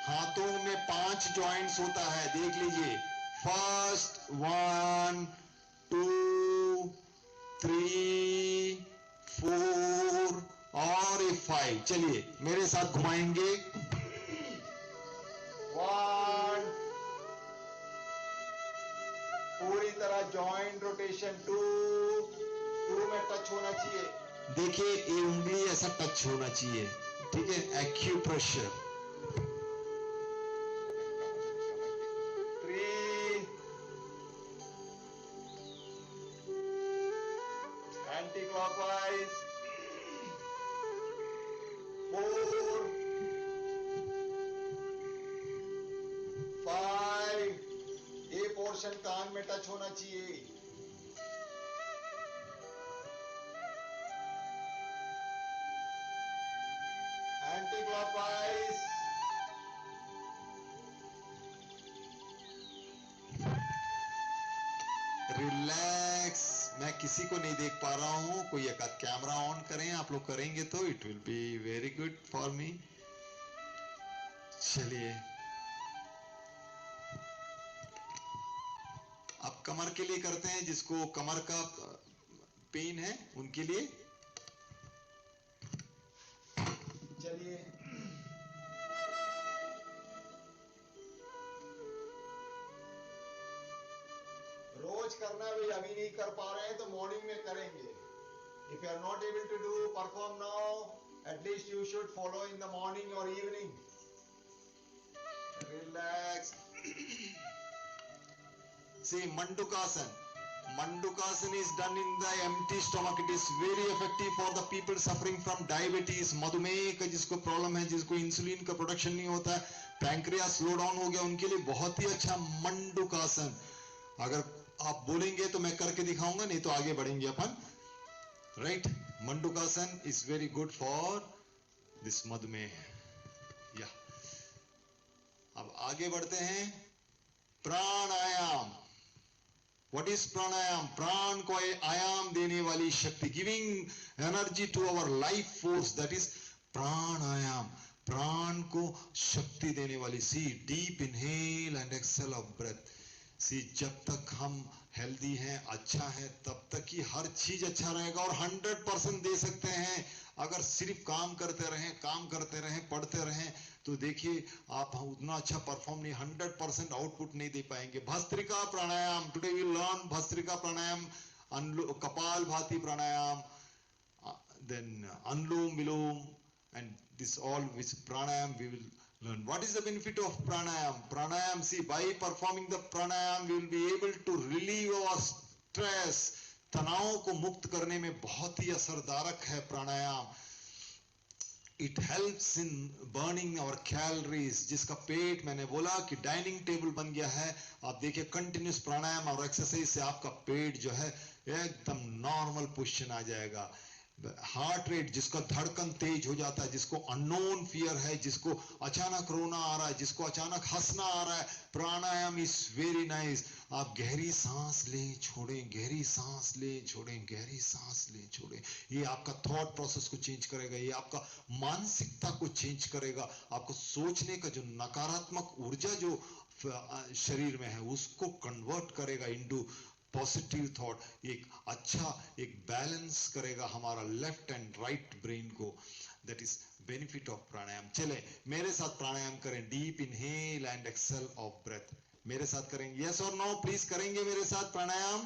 हाथों में 5 जॉइंट्स होता है, देख लीजिए। फर्स्ट 1 2 3 4 और 5। चलिए मेरे साथ घुमाएंगे। 1, पूरी तरह जॉइंट रोटेशन। 2 में टच होना चाहिए। देखिए ये उंगली ऐसा टच होना चाहिए, ठीक है। एक्यूप्रेशर। 3, anti clockwise. 4, 5, ये पोर्शन कान में टच होना चाहिए। Anti clockwise. रिलैक्स। मैं किसी को नहीं देख पा रहा हूं, कोई एक कैमरा ऑन करें, आप लोग करेंगे तो it will be very good for me. चलिए अब कमर के लिए करते हैं, जिसको कमर का पेन है उनके लिए। चलिए रोज करना है भाई, अभी नहीं कर पा रहे हैं तो मॉर्निंग में करेंगे। If you are not able to do perform now, at least you should follow in the morning और evening. Relax. See, Mandukasan. Mandukasan is done in the empty stomach. It is very effective for the people suffering from diabetes, मधुमेह का जिसको प्रॉब्लम है, जिसको इंसुलिन का प्रोडक्शन नहीं होता है, पैंक्रियास स्लो डाउन हो गया, उनके लिए बहुत ही अच्छा मंडुकासन। अगर आप बोलेंगे तो मैं करके दिखाऊंगा, नहीं तो आगे बढ़ेंगे अपन। Right, Mandukasana is very good for this मधुमेह। या अब आगे बढ़ते हैं। प्राणायाम। What is pranayam? प्राण को आयाम देने वाली शक्ति, giving energy to our life force, that is pranayama. प्राण को शक्ति देने वाली। See deep inhale and exhale of breath. See जब तक हम हेल्दी हैं, अच्छा है, तब तक ही हर चीज अच्छा रहेगा और 100% दे सकते हैं। अगर सिर्फ काम करते रहें, पढ़ते रहें, तो देखिए आप उतना अच्छा परफॉर्म नहीं, 100% आउटपुट नहीं दे पाएंगे। भस्त्रिका प्राणायाम। टुडे वी लर्न भस्त्रिका प्राणायाम, कपाल भाती प्राणायाम, then anulom vilom, and this all with pranayam we will learn. What is the benefit of pranayam? Pranayam, see, by performing the pranayam we will be able to relieve our stress. तनाव को मुक्त करने में बहुत ही असरदारक है pranayama. It helps in burning our calories. जिसका पेट, मैंने बोला कि डाइनिंग टेबल बन गया है, आप देखिए कंटिन्यूस प्राणायाम और एक्सरसाइज से आपका पेट जो है एकदम नॉर्मल पोजीशन आ जाएगा। हार्ट रेट, जिसका धड़कन तेज हो जाता है, जिसको अननोन फियर है, जिसको अचानक रोना आ रहा है, जिसको अचानक हंसना आ रहा है, प्राणायाम इज वेरी नाइस। आप गहरी सांस लें, छोड़ें, गहरी सांस लें, छोड़ें, गहरी सांस लें, छोड़ें। ये आपका थॉट प्रोसेस को चेंज करेगा, ये आपका मानसिकता को चेंज करेगा, आपको सोचने का जो नकारात्मक ऊर्जा जो शरीर में है उसको कन्वर्ट करेगा इनटू पॉजिटिव थॉट। एक अच्छा एक बैलेंस करेगा हमारा लेफ्ट एंड राइट ब्रेन को। That is benefit of pranayama. चले मेरे साथ प्राणायाम करें। Deep inhale and exhale of breath. मेरे साथ करेंगे, यस और नो प्लीज, करेंगे मेरे साथ प्राणायाम।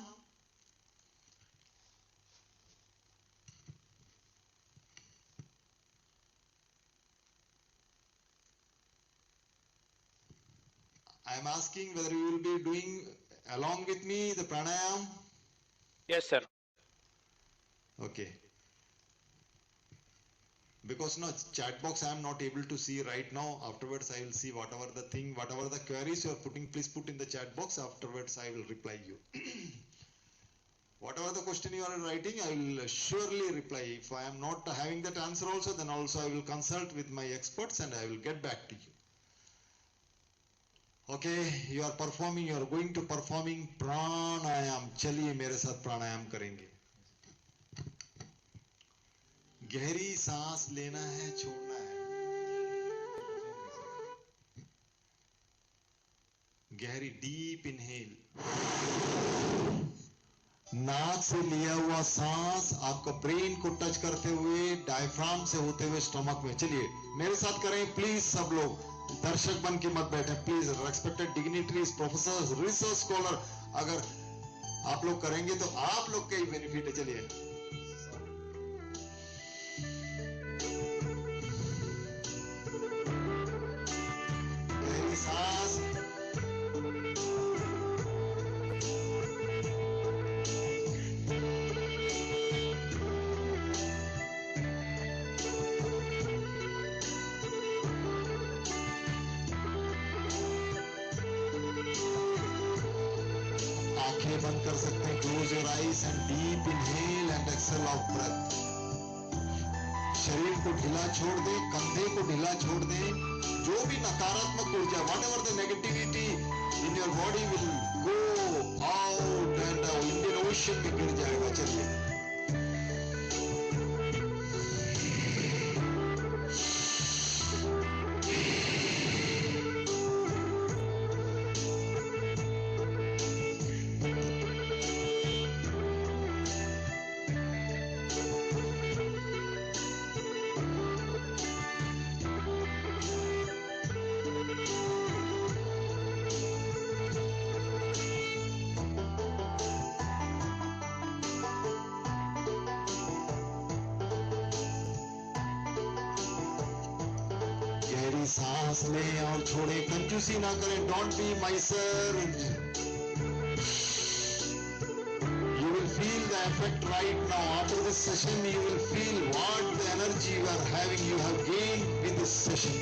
I am asking whether you will be doing along with me the pranayam. Yes, sir. Okay. because no chat box I am not able to see right now. Afterwards I will see whatever the thing, whatever the queries you are putting, please put in the chat box. Afterwards I will reply you. Whatever the question you are writing, I will surely reply. If I am not having that answer also, then also I will consult with my experts and I will get back to you. Okay, you are performing, you are going to performing pranayam. चलिए मेरे साथ प्राणायाम करेंगे. गहरी सांस लेना है, छोड़ना है. गहरी डीप इनहेल, नाक से लिया हुआ सांस आपका ब्रेन को टच करते हुए डायफ्राम से होते हुए स्टमक में. चलिए मेरे साथ करें प्लीज. सब लोग दर्शक बन के मत बैठे please. Respected dignitaries, professor, research scholar, अगर आप लोग करेंगे तो आप लोग का ही बेनिफिट है. चलिए गहरी सांस. आंखें बंद कर सकते हैं. Close your eyes and deep inhale and exhale of breath. शरीर को ढीला छोड़ दें, कंधे को ढीला छोड़ दें. जो भी नकारात्मक ऊर्जा, whatever the negativity in your body will go out and Indian Ocean में गिर जाएगा. चलिए सांस लें और छोड़ें. कंजूसी ना करें. Don't be Mysore. You will feel the effect right now. After this session, you will feel what the energy you are having, you have gained in this session.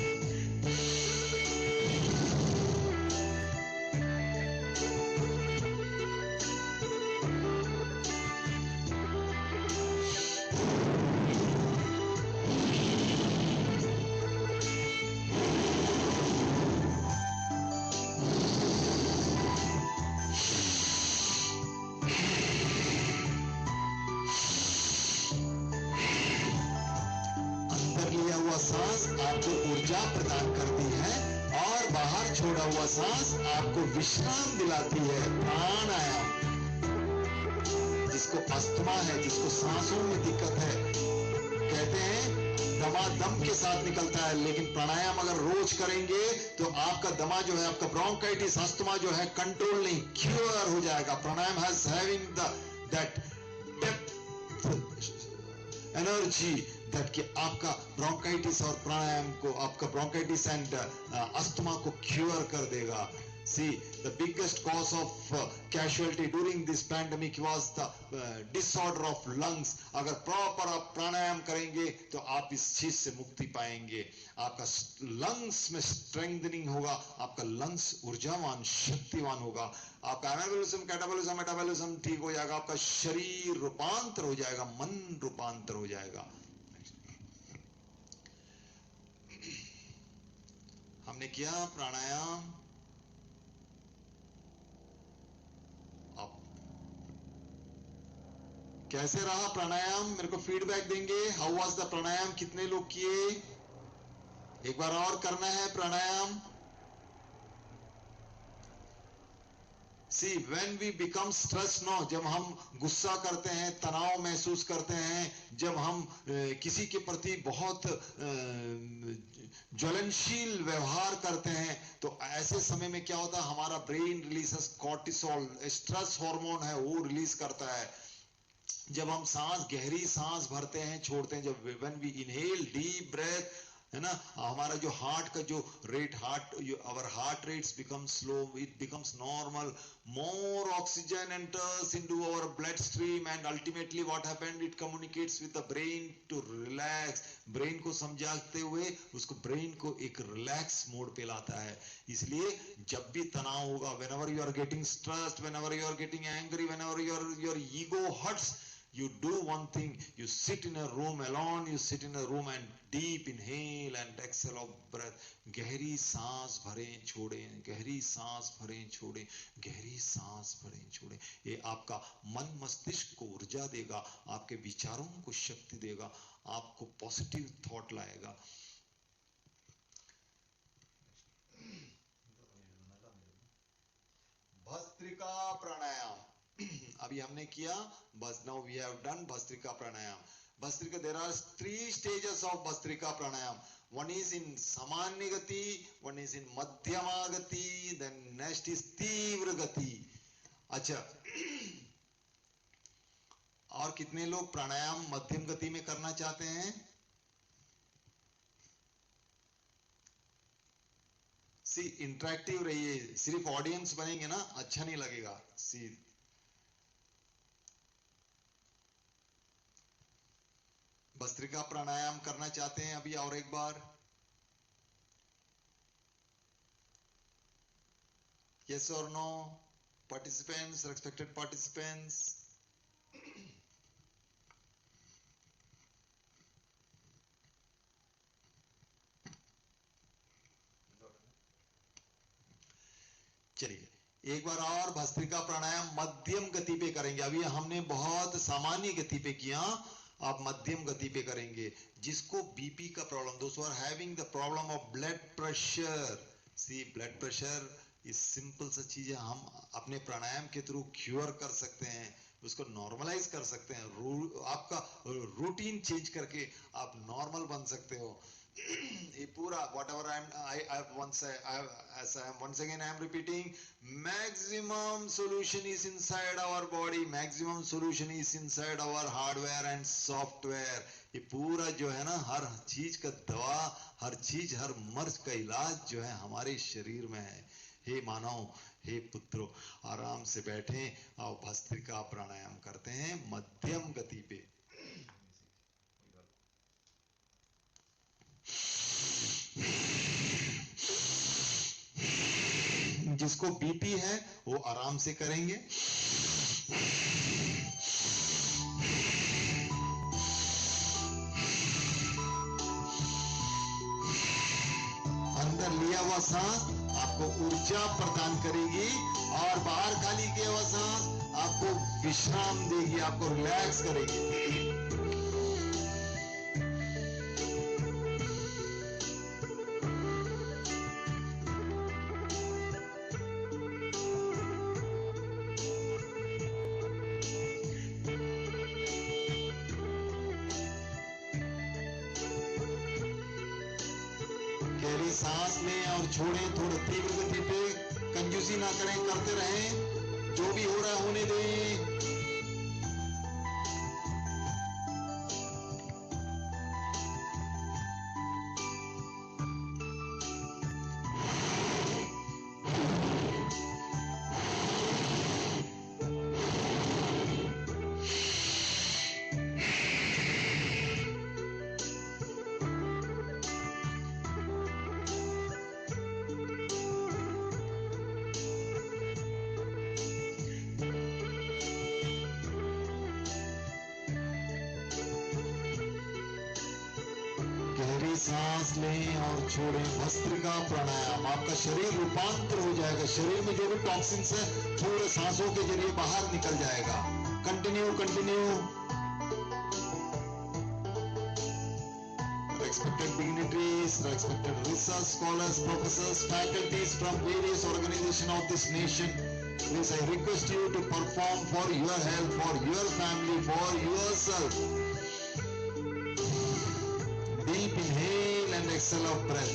सांस आपको ऊर्जा प्रदान करती है और बाहर छोड़ा हुआ सांस आपको विश्राम दिलाती है. प्राणायाम. जिसको अस्थमा है, जिसको सांसों में दिक्कत है, कहते हैं दमा दम के साथ निकलता है, लेकिन प्राणायाम अगर रोज करेंगे तो आपका दमा जो है, आपका ब्रोंकाइटिस, अस्थमा जो है, कंट्रोल नहीं, क्योर हो जाएगा. Pranayama has having that depth energy that कि आपका ब्रोंकाइटिस और प्राणायाम को, आपका ब्रोंकाइटिस एंड अस्थमा को क्योर कर देगा. See, the biggest cause of casualty during this pandemic was the disorder of lungs. अगर प्रॉपर आप प्राणायाम करेंगे तो आप इस चीज से मुक्ति पाएंगे. आपका लंग्स में स्ट्रेंथनिंग होगा, आपका लंग्स ऊर्जावान, शक्तिवान होगा, आपका एनाबॉलिज्म, कैटाबॉलिज्म, मेटाबॉलिज्म ठीक हो जाएगा, आपका शरीर रूपांतर हो जाएगा, मन रूपांतर हो जाएगा. हमने किया प्राणायाम. अब कैसे रहा प्राणायाम? मेरे को फीडबैक देंगे. हाउ वाज द प्राणायाम? कितने लोग किए? एक बार और करना है प्राणायाम. See, when we become stressed, no, जब हम गुस्सा करते हैं, तनाव महसूस करते हैं, जब हम किसी के प्रति बहुत ज्वलनशील व्यवहार करते हैं, तो ऐसे समय में क्या होता है, हमारा brain releases cortisol, stress hormone है, वो रिलीज करता है. जब हम सांस, गहरी सांस भरते हैं, छोड़ते हैं, जब when we inhale deep breath, है ना, हमारा जो हार्ट का जो rate, our heart rates become slow, it becomes normal, more oxygen enters into our bloodstream, and ultimately what happened, it communicates with the brain to relax. Brain को समझाते हुए उसको ब्रेन को एक रिलैक्स मोड पे लाता है. इसलिए जब भी तनाव होगा, whenever you are getting stressed, whenever you are getting angry, whenever your ego hurts, you do one thing, you sit in a room alone, you sit in a room and deep inhale and exhale of breath. गहरी सांस भरें छोड़ें, गहरी सांस भरें छोड़ें, गहरी सांस भरें छोड़ें. ये आपका मन मस्तिष्क को ऊर्जा देगा, आपके विचारों को शक्ति देगा, आपको पॉजिटिव थॉट लाएगा. भस्त्रिका प्राणायाम अभी हमने किया. बस now we have done Bhastrika pranayama. Bhastrika, there are 3 stages of Bhastrika pranayama. One is in सामान्य गति, one is in मध्यमा गति, then next is तीव्र गति. अच्छा, और कितने लोग प्राणायाम मध्यम गति में करना चाहते हैं? सी इंटरेक्टिव रहिए, सिर्फ ऑडियंस बनेंगे ना, अच्छा नहीं लगेगा. सी भस्त्रिका प्राणायाम करना चाहते हैं अभी और एक बार? Yes or no? Participants, respected participants. चलिए एक बार और भस्त्रिका प्राणायाम मध्यम गति पे करेंगे. अभी हमने बहुत सामान्य गति पे किया, आप मध्यम गति पे करेंगे. जिसको बीपी का प्रॉब्लम, दोस्तों are having the problem of blood pressure. See blood pressure इस सिंपल सा चीज है, हम अपने प्राणायाम के थ्रू क्योर कर सकते हैं, उसको नॉर्मलाइज कर सकते हैं. आपका रूटीन चेंज करके आप नॉर्मल बन सकते हो. ये पूरा whatever once again I am repeating, maximum solution is inside our body, maximum solution is inside our hardware and software. ये पूरा जो है ना, हर चीज का दवा, हर चीज, हर मर्ज का इलाज जो है हमारे शरीर में है. हे मानव, हे पुत्रों, आराम से बैठें और भस्त्रिका प्राणायाम करते हैं मध्यम गति पे. जिसको बीपी है वो आराम से करेंगे. अंदर लिया हुआ सांस आपको ऊर्जा प्रदान करेगी और बाहर खाली किया हुआ सांस आपको विश्राम देगी, आपको रिलैक्स करेगी. सांस लें और छोड़ें, थोड़ा तीव्र गति पे, कंजूसी ना करें, करते रहें. जो भी हो रहा है होने दें. सांस लें और छोड़ें. भस्त्रिका प्राणायाम, आपका शरीर रूपांतर हो जाएगा. शरीर में जो भी टॉक्सिन्स है थोड़े सांसों के जरिए बाहर निकल जाएगा. Continue continue. Respected dignitaries, respected research scholars, professors, faculties from various organizations of this nation, please I request you to perform for your health, for your family, for yourself. Deep inhale and exhale of breath.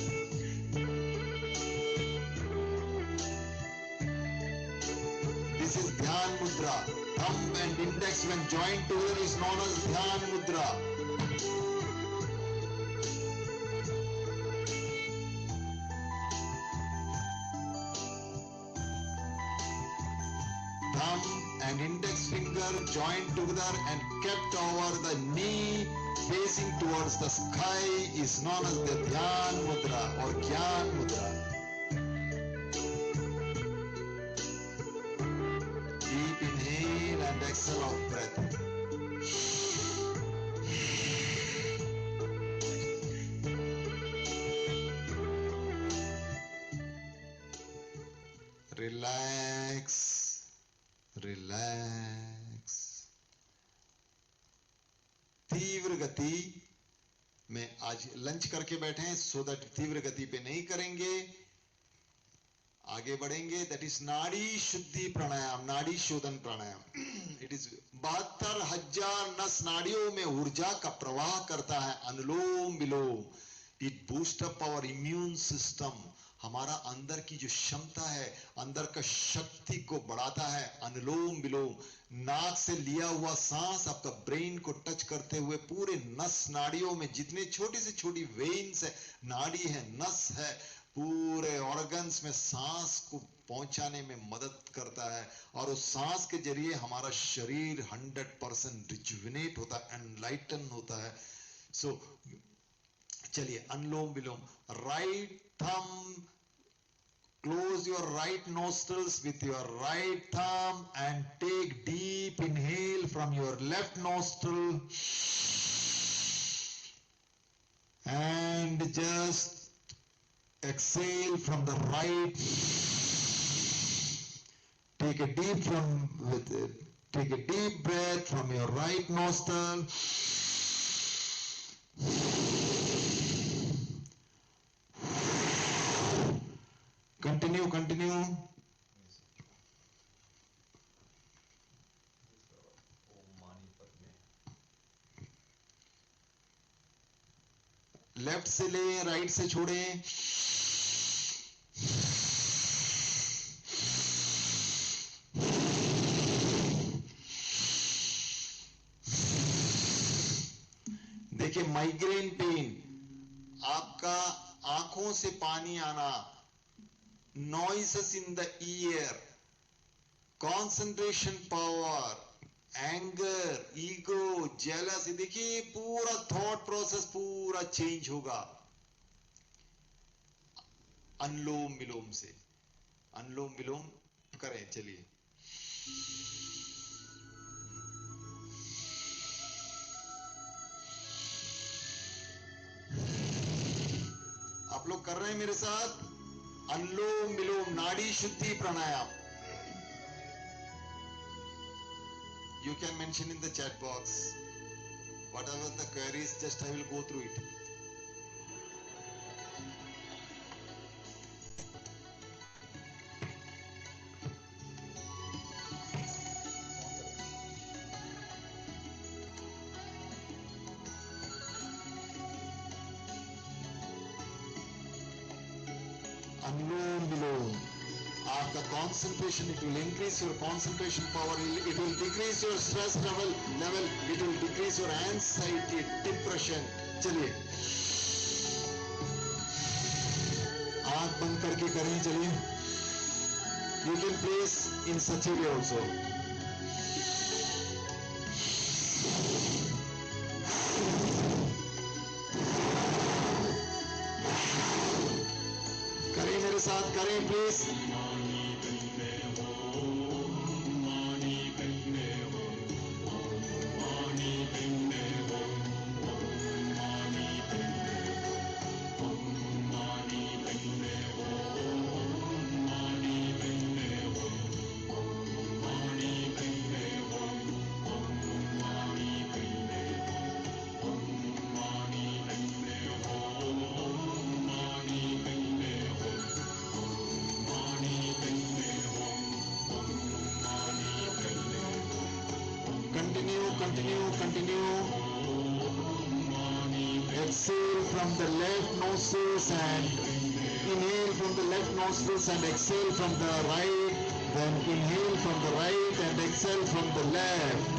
This is Dhyan Mudra. Thumb and index when joined together is known as Dhyan Mudra. thumb and index finger joined together and kept over the knee facing towards the sky is known as the Dhyan Mudra or Gyan Mudra. Deep inhale and exhale of breath. Relax, relax. तीव्र गति में आज लंच करके बैठे हैं, सो दैट तीव्र गति पे नहीं करेंगे, आगे बढ़ेंगे. दैट इज नाड़ी शुद्धि प्राणायाम, नाड़ी शोधन प्राणायाम. इट इज 72,000 नस नाड़ियों में ऊर्जा का प्रवाह करता है Anulom Vilom. It boost up our immune system. हमारा अंदर की जो क्षमता है, अंदर का शक्ति को बढ़ाता है अनुलोम विलोम. नाक से लिया हुआ सांस आपका ब्रेन को टच करते हुए पूरे नस नाड़ियों में जितने छोटी से छोटी वेन्स है, नाड़ी है, नस है, पूरे ऑर्गन्स में सांस को पहुंचाने में मदद करता है. और उस सांस के जरिए हमारा शरीर 100% रिजुविनेट होता है, एनलाइटन होता है. सो चलिए Anulom Vilom. Right thumb, close your right nostrils with your right thumb and take deep inhale from your left nostril and just exhale from the right. Take a deep breath from your right nostril. Continue. Left से ले, राइट से छोड़ें. देखिए माइग्रेन पेन, आपका आंखों से पानी आना, noises in the ear, concentration power, anger, ego, jealousy. देखिए पूरा थॉट प्रोसेस पूरा चेंज होगा अनुलोम विलोम से. अनुलोम विलोम करें. चलिए आप लोग कर रहे हैं मेरे साथ अनुलोम विलोम नाड़ी शुद्धि प्राणायाम. You can mention in the chat box whatever the queries, just I will go through it. अनुलोम विलोम आपका concentration, it will increase your concentration power, it will decrease your stress level, it will decrease your anxiety, depression. चलिए आंख बंद करके करें. चलिए you can place in such a way also. करें मेरे साथ, करें please. Continue. Exhale from the left nostrils and inhale from the left nostrils and exhale from the right. Then inhale from the right and exhale from the left.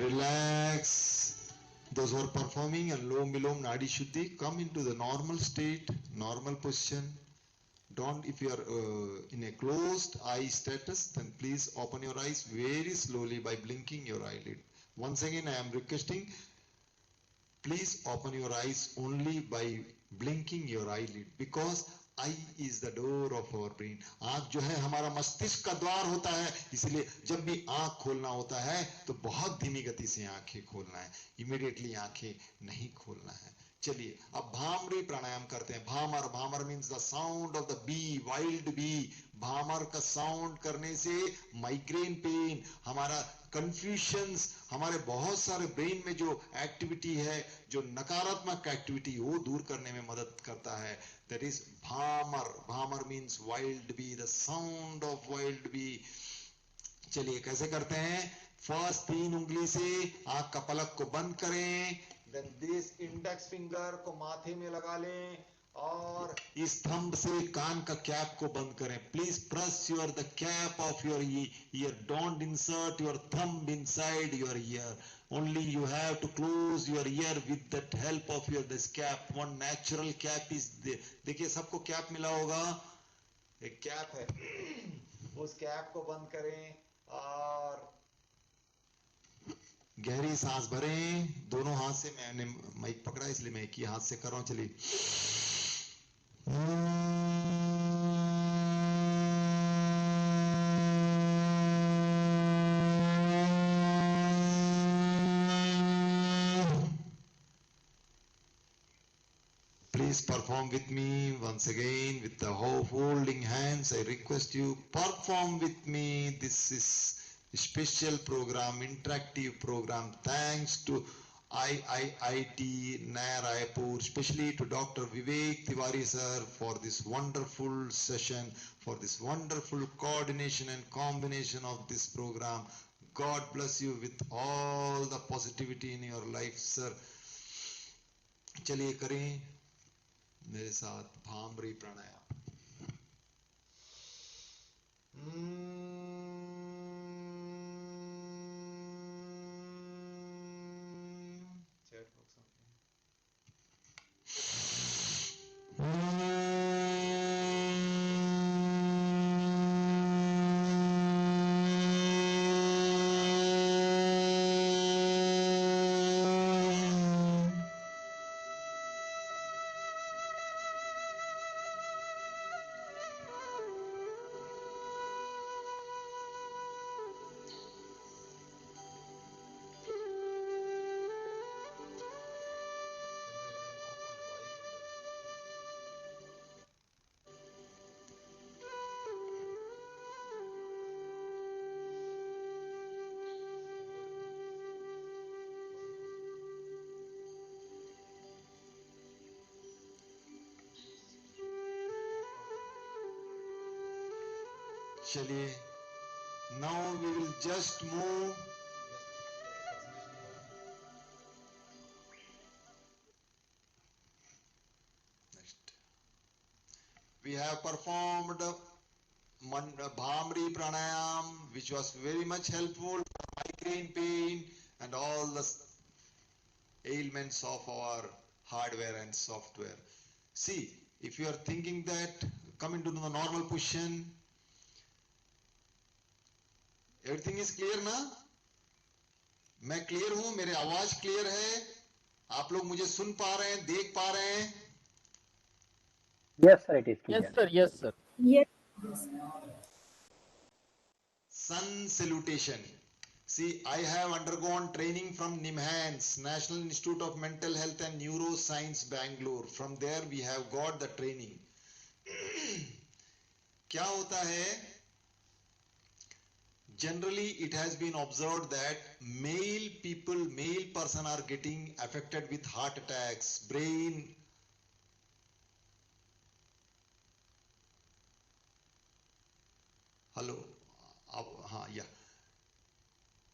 relax. Those who are performing Anulom Vilom Nadi Shuddhi, come into the normal state, normal position. Don't, if you are in a closed eye status, then please open your eyes very slowly by blinking your eyelid. Once again, I am requesting, please open your eyes only by blinking your eyelid, because eye is the door of our brain. आंख जो है हमारा मस्तिष्क का द्वार होता है, इसलिए जब भी आंख खोलना होता है तो बहुत धीमी गति से आंखें खोलना है, इमीडिएटली आंखें नहीं खोलना है. चलिए अब भामरी प्राणायाम करते हैं. भामर, भामर means the sound of the bee, wild bee. भामर का साउंड करने से माइग्रेन पेन, हमारा कंफ्यूजन्स, हमारे बहुत सारे ब्रेन में जो एक्टिविटी है, जो नकारात्मक एक्टिविटी, वो दूर करने में मदद करता है. That is Bhamar. Bhamar means wild bee, the sound of wild bee. चलिए कैसे करते हैं. फर्स्ट 3 उंगली से आंख का पलक को बंद करें. Then this index finger को माथे में लगा लें और इस थंब से कान का कैप को बंद करें. Please press your the cap of your year. Don't insert your thumb inside your year. Only you have to close your ear with that help of your this cap. One natural cap is there. देखिए सबको कैप मिला होगा, एक कैप है, उस कैप को बंद करें और गहरी सांस भरें. दोनों हाथ से, मैंने माइक पकड़ा इसलिए मैं एक ही हाथ से कर रहा हूं. चलिए please perform with me once again with the holding hands. I request you perform with me. This is a special program, interactive program, thanks to IIIT Naya Raipur, especially to Dr. Vivek Tiwari sir for this wonderful session, for this wonderful coordination and combination of this program. God bless you with all the positivity in your life, sir. चलिए करें मेरे साथ भामरी प्राणायाम. चलिए now we will just move. Next, we have performed Bhamri pranayam, which was very much helpful for migraine pain and all the ailments of our hardware and software. See, if you are thinking that, come into the normal position. Everything is clear ना? मैं क्लियर हूं, मेरे आवाज क्लियर है, आप लोग मुझे सुन पा रहे हैं, देख पा रहे हैं? Yes, sir, it is clear. Yes, sir. Yes, sir. Yes. Sun salutation. See, I have undergone training from NIMHANS, National Institute of Mental Health and Neuroscience, Bangalore. From there we have got the training. क्या होता है? Generally, it has been observed that male person are getting affected with heart attacks, brain. Hello, हाँ या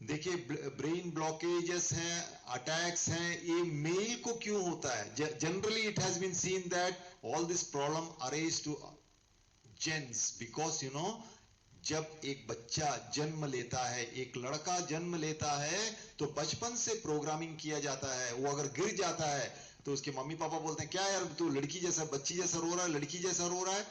देखिए ब्रेन ब्लॉकेजेस हैं, अटैक्स हैं, ये मेल को क्यों होता है? Generally it has been seen that all this problem arise to gents, because you know जब एक बच्चा जन्म लेता है, एक लड़का जन्म लेता है, तो बचपन से प्रोग्रामिंग किया जाता है। वो अगर गिर जाता है तो उसके मम्मी पापा बोलते हैं क्या यार तू लड़की जैसा, बच्ची जैसा रो रहा है, लड़की जैसा रो रहा है।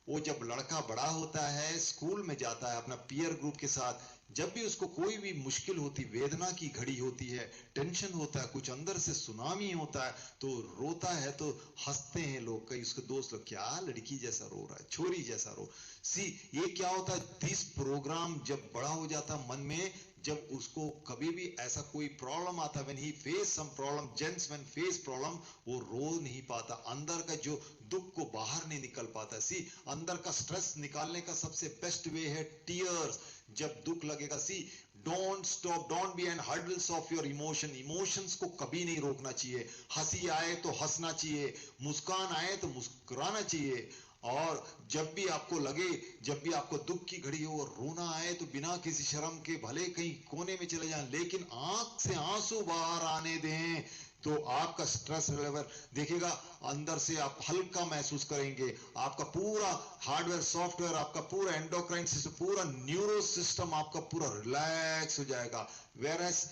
वो जब लड़का बड़ा होता है, स्कूल में जाता है अपना पीयर ग्रुप के साथ, जब भी उसको कोई भी मुश्किल होती, वेदना की घड़ी होती है, टेंशन होता है, कुछ अंदर से सुनामी होता है, तो रोता है, तो हंसते हैं लोग, कई उसके दोस्त लोग, क्या लड़की जैसा रो रहा है, छोरी जैसा रो। सी ये क्या होता है, दिस प्रोग्राम जब बड़ा हो जाता मन में, जब उसको कभी भी ऐसा कोई प्रॉब्लम आता, when he face some problem, gents when face problem, वो रो नहीं पाता, अंदर का जो दुख को बाहर नहीं निकल पाता। सी अंदर का स्ट्रेस निकालने का सबसे बेस्ट वे है टीयर्स। जब दुख लगेगा, see don't stop, don't be an hurdles of your emotion. Emotions को कभी नहीं रोकना चाहिए। हंसी आए तो हंसना चाहिए, मुस्कान आए तो मुस्कुराना चाहिए। और जब भी आपको लगे, जब भी आपको दुख की घड़ी हो और रोना आए, तो बिना किसी शर्म के भले कहीं कोने में चले जाएं, लेकिन आंख से आंसू बाहर आने दें, तो आपका स्ट्रेस लेवल देखिएगा, अंदर से आप हल्का महसूस करेंगे। आपका पूरा हार्डवेयर, सॉफ्टवेयर, आपका पूरा एंडोक्राइन सिस्टम, पूरा न्यूरो सिस्टम आपका पूरा रिलैक्स हो जाएगा। वेरएस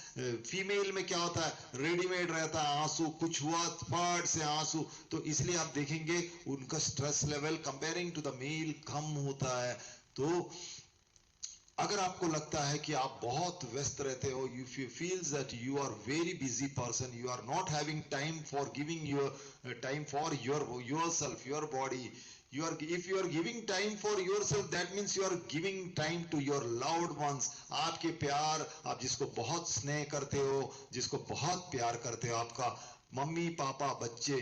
फीमेल में क्या होता है, रेडीमेड रहता है आंसू, कुछ हुआ फट से आंसू, तो इसलिए आप देखेंगे उनका stress level comparing to the male कम होता है। तो अगर आपको लगता है कि आप बहुत व्यस्त रहते हो, if you feels that you are very busy person, you are not having time for giving your time for yourself, your body, you are, if you are giving time for yourself, that means you are giving time to your loved ones. आपके प्यार, आप जिसको बहुत स्नेह करते हो, जिसको बहुत प्यार करते हो, आपका मम्मी पापा बच्चे,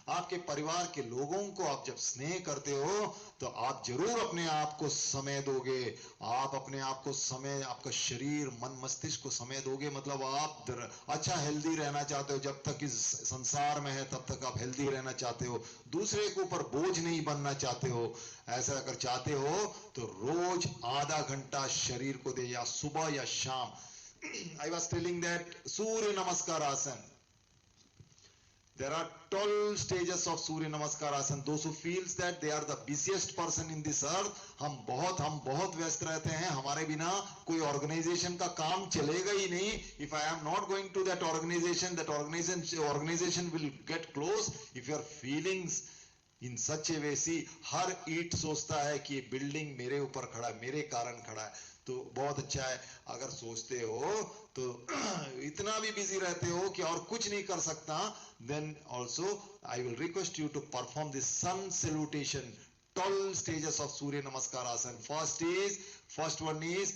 आपके परिवार के लोगों को आप जब स्नेह करते हो, तो आप जरूर अपने आप को समय दोगे। आप अपने आप को समय, आपका शरीर मन मस्तिष्क को समय दोगे, मतलब आप अच्छा हेल्दी रहना चाहते हो। जब तक इस संसार में है तब तक आप हेल्दी रहना चाहते हो, दूसरे के ऊपर बोझ नहीं बनना चाहते हो। ऐसा अगर चाहते हो तो रोज आधा घंटा शरीर को दे, या सुबह या शाम। आई वॉज टेलिंग दैट सूर्य नमस्कार आसन, there are 12 stages of Surya Namaskar Asana. Those who feels that they are the busiest person in this earth, हम बहुत व्यस्त रहते हैं, हमारे बिना कोई ऑर्गेनाइजेशन का काम चलेगा ही नहीं। If I am not going to that organization will get closed. If your feelings in such a way, see, हर ईट सोचता है कि बिल्डिंग मेरे ऊपर खड़ा है, मेरे कारण खड़ा है, तो बहुत अच्छा है। अगर सोचते हो तो इतना भी बिजी रहते हो कि और कुछ नहीं कर सकता, then also I will request you to perform this sun salutation, 12 stages of Surya Namaskar Asana. First one is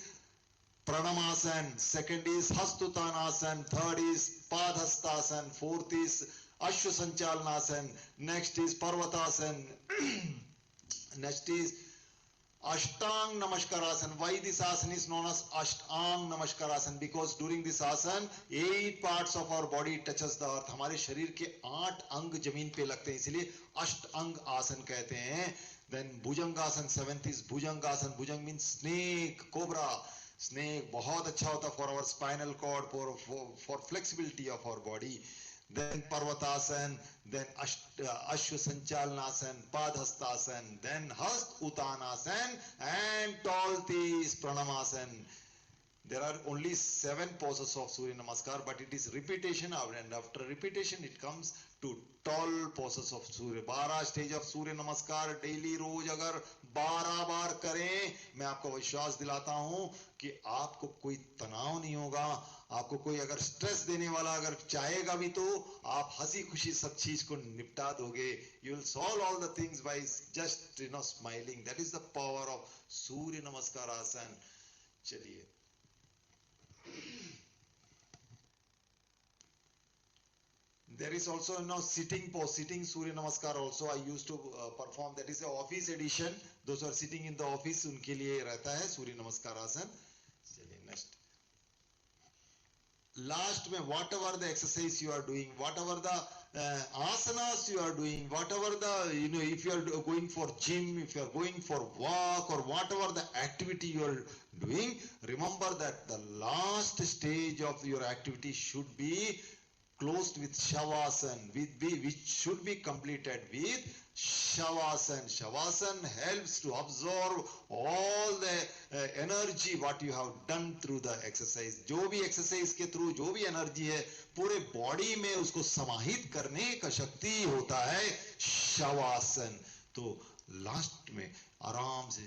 Pranamasan, second is Hastutanasan, third is Padhastasan, fourth is Ashwasanchalanasan, next is Parvatasan, next is Ashtang Namaskarasan. Why this asana is known as Ashtang Namaskarasan? Because during this asana, 8 parts of our body touches the earth. हमारे शरीर के 8 अंग जमीन पे लगते हैं, इसलिए अष्टांग आसन कहते हैं। Then Bhujangasana, 7th is Bhujangasana. Bhujang means snake, cobra. Snake बहुत अच्छा होता for our spinal cord, for flexibility of our body. Then Parvatasan, then Ashwasanchalanasan, Padhastasan, then Hast Utanasan, and 12th is Pranamasan. There are only 7 poses of Surya Namaskar, but it is repetition, and after repetition it comes to 12 poses of Surya. 12 stage of Surya Namaskar daily रोज अगर 12 बार करें, मैं आपको विश्वास दिलाता हूं कि आपको कोई तनाव नहीं होगा। आपको कोई अगर स्ट्रेस देने वाला अगर चाहेगा भी, तो आप हंसी खुशी सब चीज को निपटा दोगे। You will solve all the things by just smiling. That is the power of Surya Namaskar Asana. चलिए, there is also sitting pose, sitting Surya Namaskar also I used to perform. That is the office edition. Those who are sitting in the office, उनके लिए रहता है Surya Namaskar Asana. चलिए next. Last में whatever the exercise you are doing, whatever the asanas you are doing, whatever the if you are going for gym, if you are going for walk, or whatever the activity you are doing, remember that the last stage of your activity should be closed with Shavasana, which should be completed with Shavasana. Shavasana helps to absorb all the energy what you have done through the exercise. जो भी exercise के through जो भी energy है पूरे body में उसको समाहित करने का शक्ति होता है Shavasana. तो लास्ट में आराम से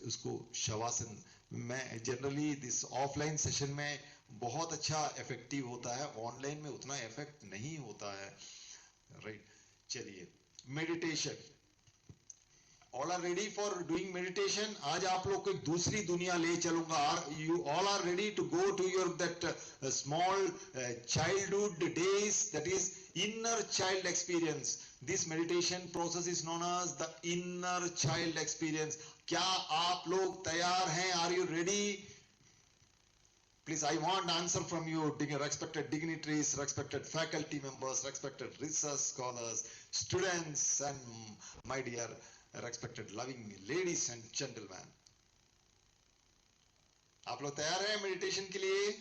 उसको शवासन, मैं जनरली दिस ऑफलाइन सेशन में बहुत अच्छा इफेक्टिव होता है, ऑनलाइन में उतना इफेक्ट नहीं होता है, राइट? चलिए meditation, all are ready for doing meditation? आज आप लोग को एक दूसरी दुनिया ले चलूंगा. You all are ready to go to your that small childhood days, that is inner child experience. This meditation process is known as the inner child experience. क्या आप लोग तैयार हैं? Are you ready? Please, I want answer from you, respected dignitaries, respected faculty members, respected research scholars, students, and my dear respected loving ladies and gentlemen. आप लोग तैयार हैं मेडिटेशन के लिए?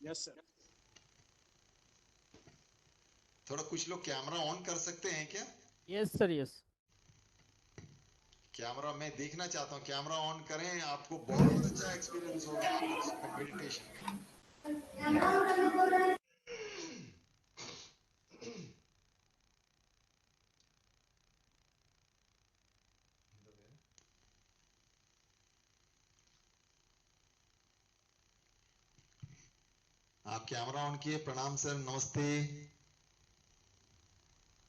Yes, sir. थोड़ा कुछ लोग कैमरा ऑन कर सकते हैं क्या? Yes, sir. Yes. कैमरा मैं देखना चाहता हूँ, कैमरा ऑन करें, आपको बहुत अच्छा एक्सपीरियंस होगा मेडिटेशन. आप कैमरा ऑन किए. प्रणाम सर, नमस्ते.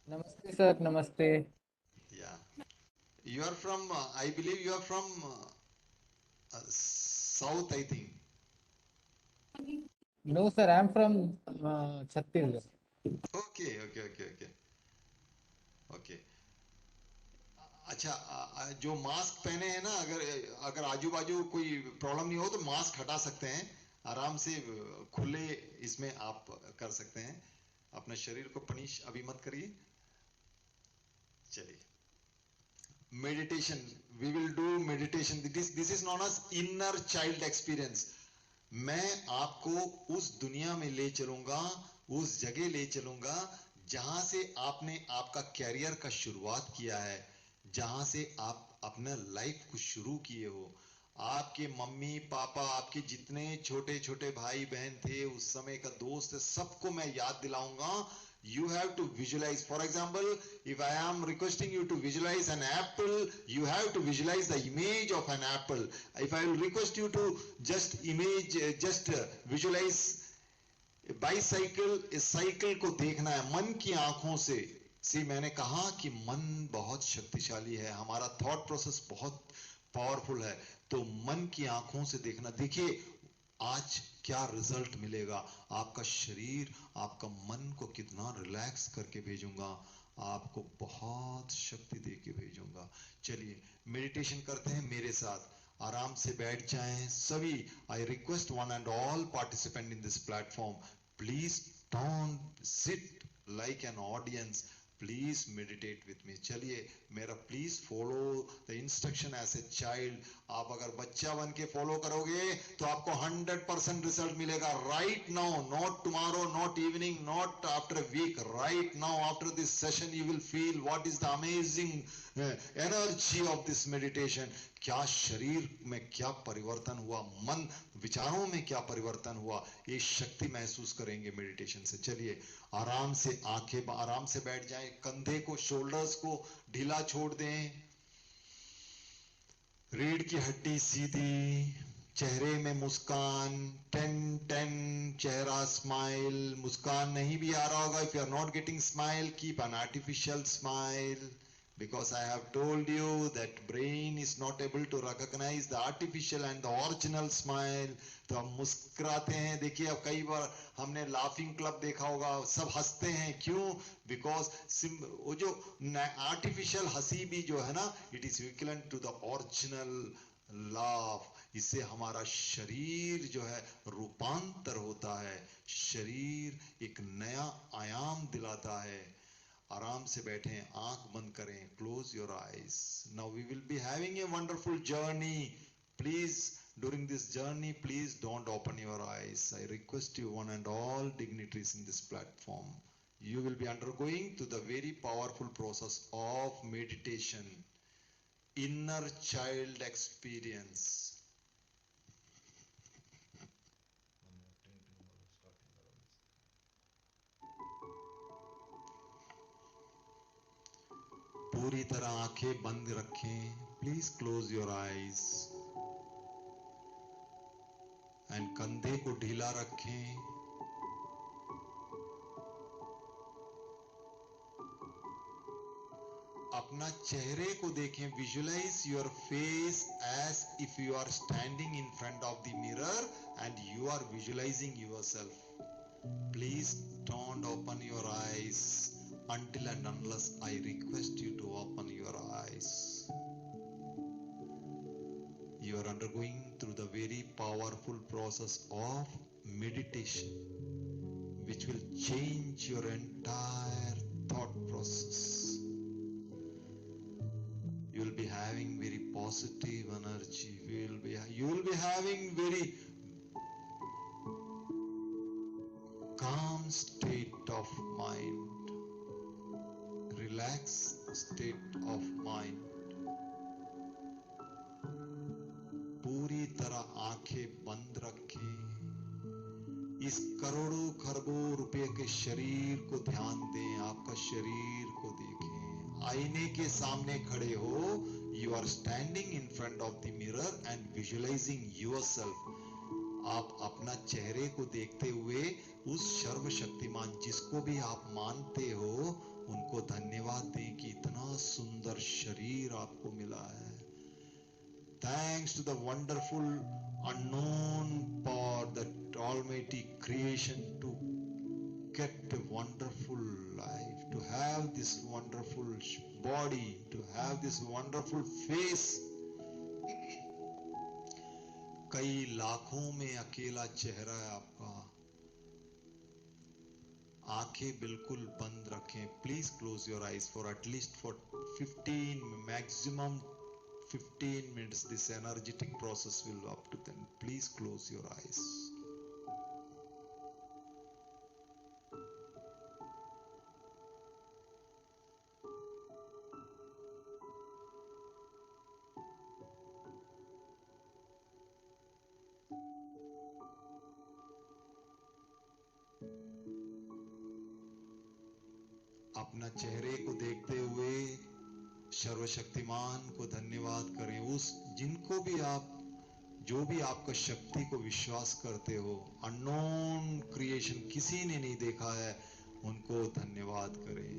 नमस्ते सर, नमस्ते. Yeah you are from, I believe you are from south, I think. No sir, I am from Chhattisgarh. Okay okay okay okay okay. अच्छा, जो मास्क पहने हैं ना, अगर आजू बाजू कोई प्रॉब्लम नहीं हो तो मास्क हटा सकते हैं, आराम से खुले इसमें आप कर सकते हैं. अपने शरीर को पनिश अभी मत करिए. चलिए meditation, we will do meditation. This is known inner child experience. मैं आपको उस दुनिया में ले चलूंगा, उस जगह ले चलूंगा जहां से आपने आपका कैरियर का शुरुआत किया है, जहां से आप अपना लाइफ को शुरू किए हो. आपके मम्मी पापा, आपके जितने छोटे छोटे भाई बहन थे, उस समय का दोस्त, सबको मैं याद दिलाऊंगा. You have to visualize. For example, if I am requesting you to visualize an apple, you have to visualize the image of an apple. If I will request you to just visualize a bicycle, इस साइकिल को देखना है मन की आंखों से. मैंने कहा कि मन बहुत शक्तिशाली है, हमारा थॉट प्रोसेस बहुत पावरफुल है, तो मन की आंखों से देखना. देखिए आज क्या रिजल्ट मिलेगा. आपका शरीर, आपका मन को कितना रिलैक्स करके भेजूंगा, आपको बहुत शक्ति दे के भेजूंगा. चलिए मेडिटेशन करते हैं मेरे साथ. आराम से बैठ जाएं सभी. I request one and all participant in this platform, please don't sit like an audience, please meditate with me. चलिए मेरा please follow the instruction as a child. आप अगर बच्चा बन के फॉलो करोगे तो आपको 100% रिजल्ट मिलेगा. Right now, not tomorrow, not evening, not after a week. Right now after this session you will feel what is the amazing energy of this meditation. क्या शरीर में क्या परिवर्तन हुआ, मन विचारों में क्या परिवर्तन हुआ, ये शक्ति महसूस करेंगे मेडिटेशन से. चलिए आराम से आंखें, आराम से बैठ जाएं, कंधे को, शोल्डर्स को ढीला छोड़ दें, रीढ़ की हड्डी सीधी, चेहरे में मुस्कान, 10 चेहरा स्माइल. मुस्कान नहीं भी आ रहा होगा, if you are not getting smile, keep an artificial smile, because I have told you that brain is not able to recognize the artificial and the original smile. तो हम मुस्कुराते हैं. देखिए अब कई बार हमने लाफिंग क्लब देखा होगा, सब हंसते हैं. क्यों? बिकॉज वो जो आर्टिफिशियल हंसी भी जो है ना, it is equivalent to the original laugh. इससे हमारा शरीर जो है रूपांतर होता है, शरीर एक नया आयाम दिलाता है. आराम से बैठें, आंख बंद करें, close your eyes. Now we will be having a wonderful journey. Please During this journey, please don't open your eyes. I request you, one and all dignitaries in this platform, you will be undergoing to the very powerful process of meditation, inner child experience. पूरी तरह आंखें बंद रखें. Please close your eyes. And कंधे को ढीला रखें. अपना चेहरे को देखें. Visualise your face as if you are standing in front of the mirror and you are visualising yourself. Please don't open your eyes until and unless I request you to open your eyes. You are undergoing through the very powerful process of meditation, which will change your entire thought process. You will be having very positive energy. You will be having very calm state of mind, relaxed state of mind. पूरी तरह आंखें बंद रखें. इस करोड़ों खरबों रुपए के शरीर को ध्यान दें. आपका शरीर को देखें. आईने के सामने खड़े हो. You are standing in front of the mirror and visualising yourself. आप अपना चेहरे को देखते हुए उस सर्वशक्तिमान जिसको भी आप मानते हो उनको धन्यवाद दें कि इतना सुंदर शरीर आपको मिला है. Thanks to the wonderful unknown power, that almighty creation, to get a wonderful life, to have this wonderful body, to have this wonderful face. कई लाखों में अकेला चेहरा है आपका. आंखें बिल्कुल बंद रखें. Please close your eyes for at least for 15 maximum 15 minutes. This energetic process will up to then. Please close your eyes. अपना चेहरे को देखते हुए सर्वशक्तिमान को धन्यवाद करें. उस जिनको भी आप, जो भी आपका शक्ति को विश्वास करते हो, अननोन क्रिएशन किसी ने नहीं देखा है, उनको धन्यवाद करें.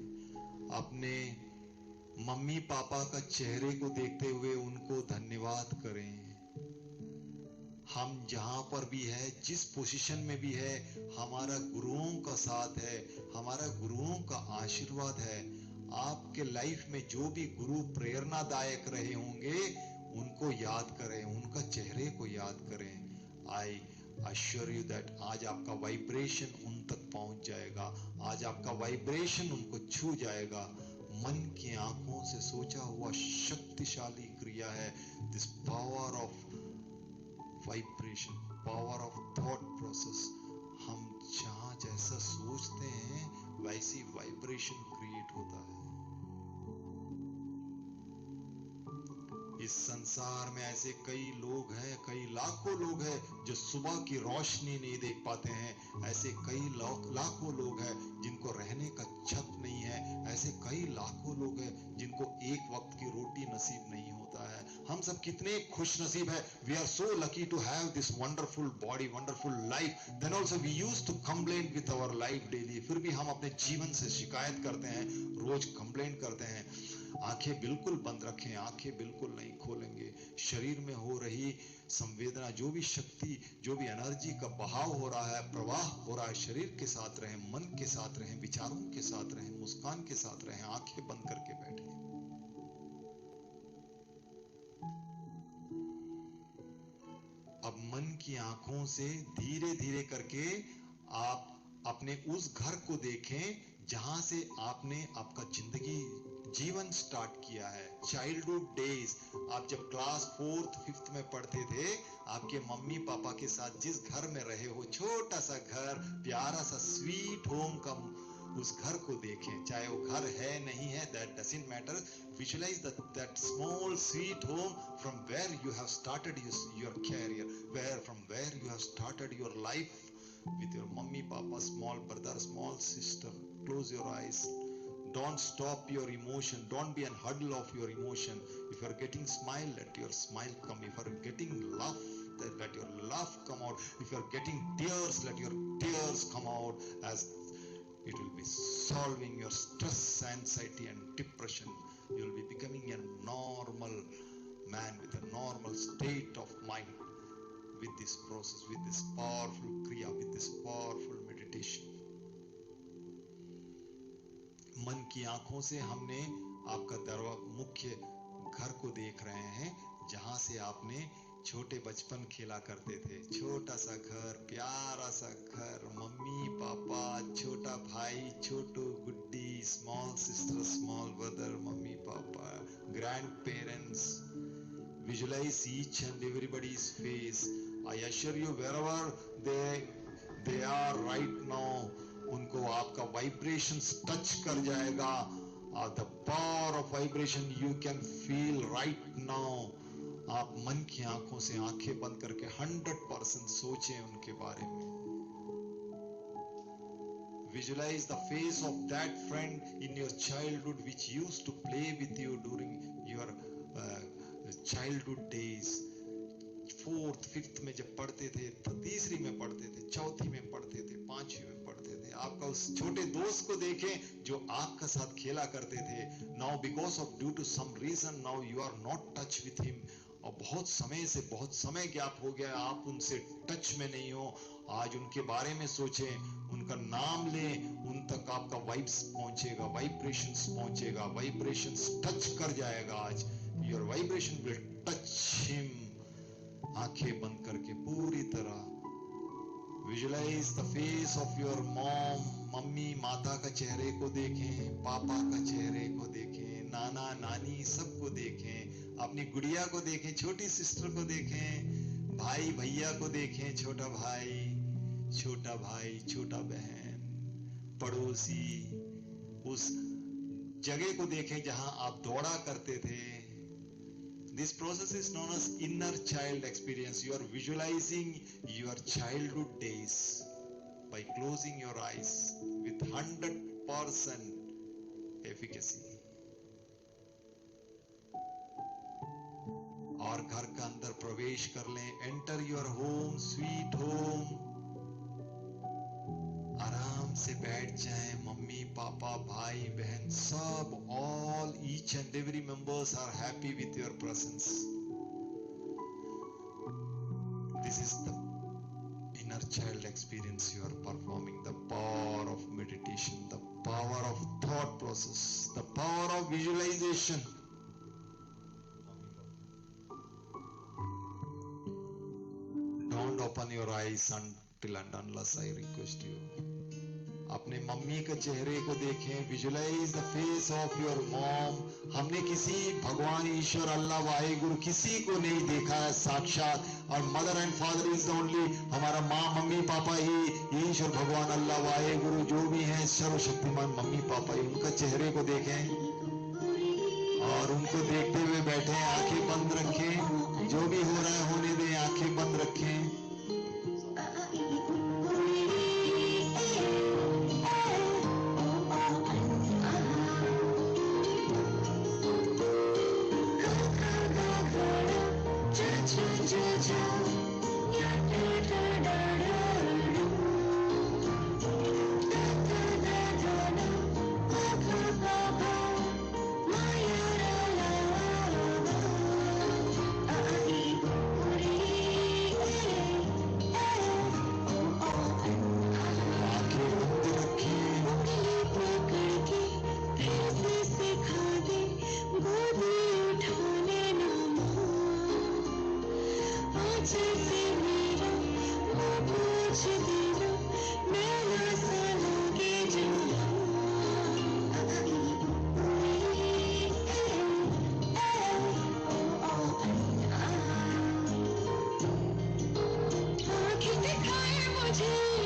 अपने मम्मी पापा का चेहरे को देखते हुए उनको धन्यवाद करें. हम जहां पर भी है, जिस पोजीशन में भी है, हमारा गुरुओं का साथ है, हमारा गुरुओं का आशीर्वाद है. आपके लाइफ में जो भी गुरु प्रेरणादायक रहे होंगे उनको याद करें, उनका चेहरे को याद करें. आई अश्योर यू दैट आज आपका वाइब्रेशन उन तक पहुंच जाएगा. आज आपका वाइब्रेशन उनको छू जाएगा. मन की आंखों से सोचा हुआ शक्तिशाली क्रिया है. This power of vibration, power of thought process. हम जहां जैसा सोचते हैं वैसी वाइब्रेशन क्रिएट होता है. इस संसार में ऐसे कई लोग हैं, कई लाखों लोग हैं जो सुबह की रोशनी नहीं देख पाते हैं. ऐसे कई लाखों लोग हैं जिनको रहने का छत नहीं है. ऐसे कई लाखों लोग हैं जिनको एक वक्त की रोटी नसीब नहीं होता है. हम सब कितने खुश नसीब है. We are so lucky to have this wonderful body, wonderful life. Then also we used to complain with our life daily. फिर भी हम अपने जीवन से शिकायत करते हैं, रोज कंप्लेन करते हैं. आंखें बिल्कुल बंद रखें. आंखें बिल्कुल नहीं खोलेंगे. शरीर में हो रही संवेदना, जो भी शक्ति, जो भी एनर्जी का बहाव हो रहा है, प्रवाह हो रहा है, शरीर के साथ रहें, मन के साथ रहें, विचारों के साथ रहें, मुस्कान के साथ रहें. आंखें बंद करके बैठें. अब मन की आंखों से धीरे धीरे करके आप अपने उस घर को देखें जहां से आपने आपका जिंदगी जीवन स्टार्ट किया है. चाइल्डहुड डेज, आप जब क्लास 4th 5th में पढ़ते थे, आपके मम्मी पापा के साथ जिस घर में रहे हो, छोटा सा घर, प्यारा सा स्वीट होम का उस घर को देखें, चाहे वो घर है नहीं है, that doesn't matter. Visualize that small sweet home from where you have started your career, from where you have started your life with your mummy, papa, small brother, small sister. Close your eyes. Don't stop your emotion. Don't be a huddle of your emotion. If you are getting smile, let your smile come. If you are getting laugh, let your laugh come out. If you are getting tears, let your tears come out, as it will be solving your stress, anxiety and depression. You will be becoming a normal man with a normal state of mind with this process, with this powerful kriya, with this powerful meditation. मन की आंखों से हमने आपका मुख्य घर को देख रहे हैं, जहां से आपने छोटे बचपन खेला करते थे। छोटा सा घर, प्यारा सा घर, मम्मी पापा, छोटा भाई, Chhotu Guddi, small sister, small brother, मम्मी पापा, grandparents. Visualize each and everybody's face. I assure you, wherever they are right now, उनको आपका vibrations touch कर जाएगा. The power of vibration you can feel right now. आप मन की आंखों से आंखें बंद करके 100% सोचें उनके बारे में. Visualize the face of that friend in your childhood which used to play with you during your childhood days. 4th 5th में जब पढ़ते थे, तीसरी में पढ़ते थे, चौथी में पढ़ते थे, 5वीं में पढ़ते थे, आपका उस छोटे दोस्त को देखें जो आपका साथ खेला करते थे. Now because of due to some reason now you are not touch with him. और बहुत समय गैप हो गया, आप उनसे टच में नहीं हो. आज उनके बारे में सोचें, उनका नाम लें, उन तक आपका वाइब्स पहुंचेगा, वाइब्रेशंस पहुंचेगा, वाइब्रेशंस टच कर जाएगा. आज your vibration will touch him. आंखें बंद करके पूरी तरह visualise the face of your mom. Mummy माता का चेहरे को देखें, पापा का चेहरे को देखें, नाना नानी सबको देखें, अपनी गुड़िया को देखें, छोटी सिस्टर को देखें, भाई भैया को देखें, छोटा भाई, छोटा बहन, पड़ोसी, उस जगह को देखें जहां आप दौड़ा करते थे. This process is known as inner child experience. You are visualizing your childhood days by closing your eyes with 100% efficacy. और घर का अंदर प्रवेश कर लें. Enter your home, sweet home. आराम से बैठ जाएं. मम्मी पापा भाई बहन सब, all each and every members are happy with your presence. This is the inner child experience you are performing. The power of meditation, the power of thought process, the power of visualization. Don't open your eyes until and unless I request you. अपने मम्मी के चेहरे को देखें. Visualise the face of your mom. हमने किसी भगवान, ईश्वर, अल्लाह, वाहेगुरु किसी को नहीं देखा है साक्षात. और mother and father is the only. हमारा माँ मम्मी पापा ही ईश्वर, भगवान, अल्लाह, वाहेगुरु जो भी हैं, सर्वशक्तिमान मम्मी पापा ही. उनका चेहरे को देखें और उनको देखते हुए बैठे. आंखें बंद रखें. जो भी हो रहा है होने दें. आंखें बंद रखें.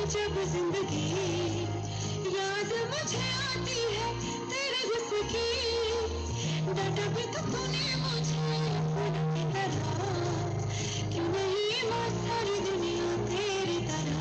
जब जिंदगी याद मुझे आती है तेरे जिसकी डाटा भी तो तूने मुझे की तरह क्यों नहीं मां सारी दुनिया तेरी तरह